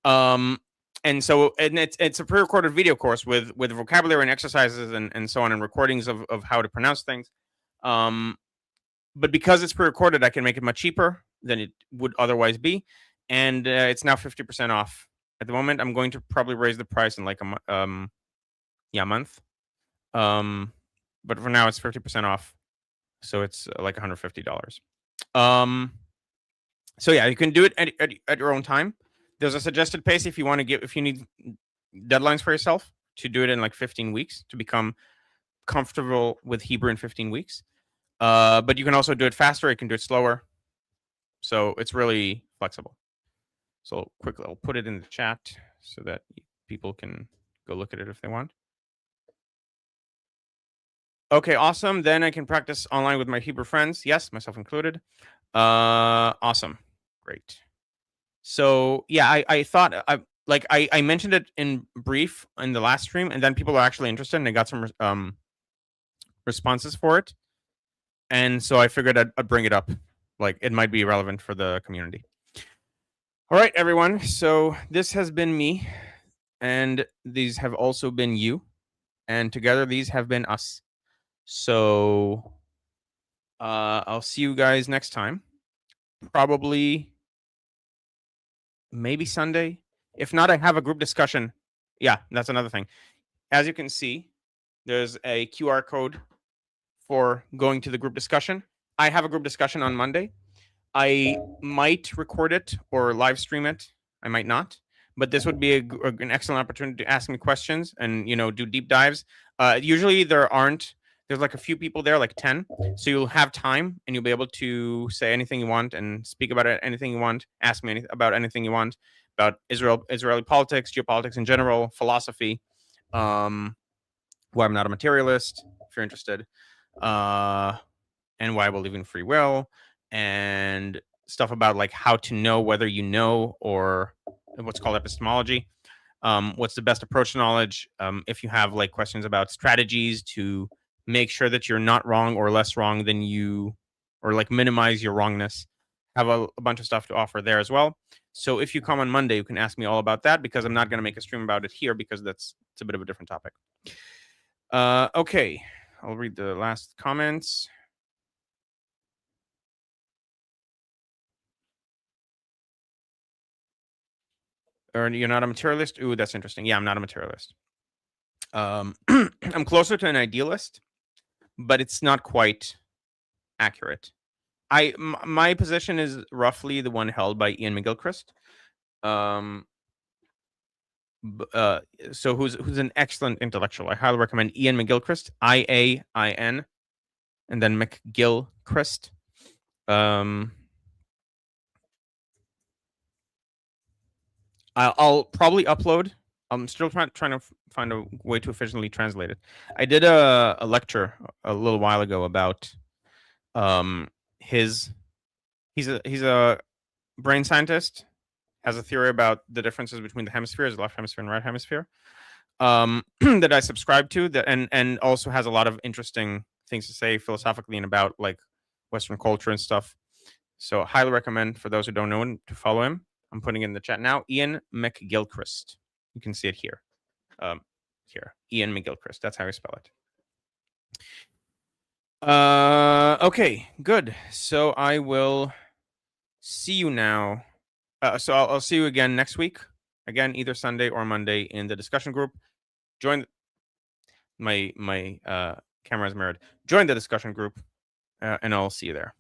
And so it's a pre-recorded video course with vocabulary and exercises and so on, and recordings of how to pronounce things. But because it's pre-recorded, I can make it much cheaper than it would otherwise be. And it's now 50% off. At the moment, I'm going to probably raise the price in like a month. But for now, it's 50% off. So it's like $150. So yeah, you can do it at your own time. There's a suggested pace if you want to if you need deadlines for yourself to do it in like 15 weeks to become comfortable with Hebrew in 15 weeks. But you can also do it faster. You can do it slower. So it's really flexible. So quickly, I'll put it in the chat so that people can go look at it if they want. Okay, awesome. Then I can practice online with my Hebrew friends. Yes, myself included. Awesome. Great. So yeah, I thought I mentioned it in brief in the last stream, and then people are actually interested and I got some responses for it. And so I figured I'd bring it up. Like it might be relevant for the community. All right, everyone. So this has been me, and these have also been you, and together these have been us. So I'll see you guys next time. Probably maybe Sunday. If not, I have a group discussion. Yeah, that's another thing. As you can see, there's a QR code for going to the group discussion. I have a group discussion on Monday. I might record it or live stream it. I might not, but this would be an excellent opportunity to ask me questions and do deep dives. Usually there's like a few people there, like 10. So you'll have time and you'll be able to say anything you want and speak about anything you want, ask me about anything you want. about Israeli politics, geopolitics in general, philosophy, why I'm not a materialist, if you're interested, and why I believe in free will, and stuff about like how to know whether you know, or what's called epistemology. What's the best approach to knowledge? If you have like questions about strategies to make sure that you're not wrong or less wrong than you, or like minimize your wrongness, have a bunch of stuff to offer there as well. So if you come on Monday, you can ask me all about that, because I'm not going to make a stream about it here, because it's a bit of a different topic. Okay, I'll read the last comments. Or you're not a materialist? Ooh, that's interesting. Yeah, I'm not a materialist. I'm closer to an idealist, but it's not quite accurate. My position is roughly the one held by Ian McGilchrist. So who's an excellent intellectual. I highly recommend Ian McGilchrist, IAIN, and then McGilchrist. I'll probably upload. I'm still trying to find a way to efficiently translate it. I did a lecture a little while ago about he's a brain scientist, has a theory about the differences between the hemispheres, the left hemisphere and right hemisphere, that I subscribe to, that and also has a lot of interesting things to say philosophically and about like Western culture and stuff. So highly recommend, for those who don't know him, to follow him. I'm putting it in the chat now. Ian McGilchrist. You can see it here. Here, Ian McGilchrist. That's how you spell it. Okay, good. So I will see you now. So I'll see you again next week. Again, either Sunday or Monday in the discussion group. Join my camera is mirrored. Join the discussion group, and I'll see you there.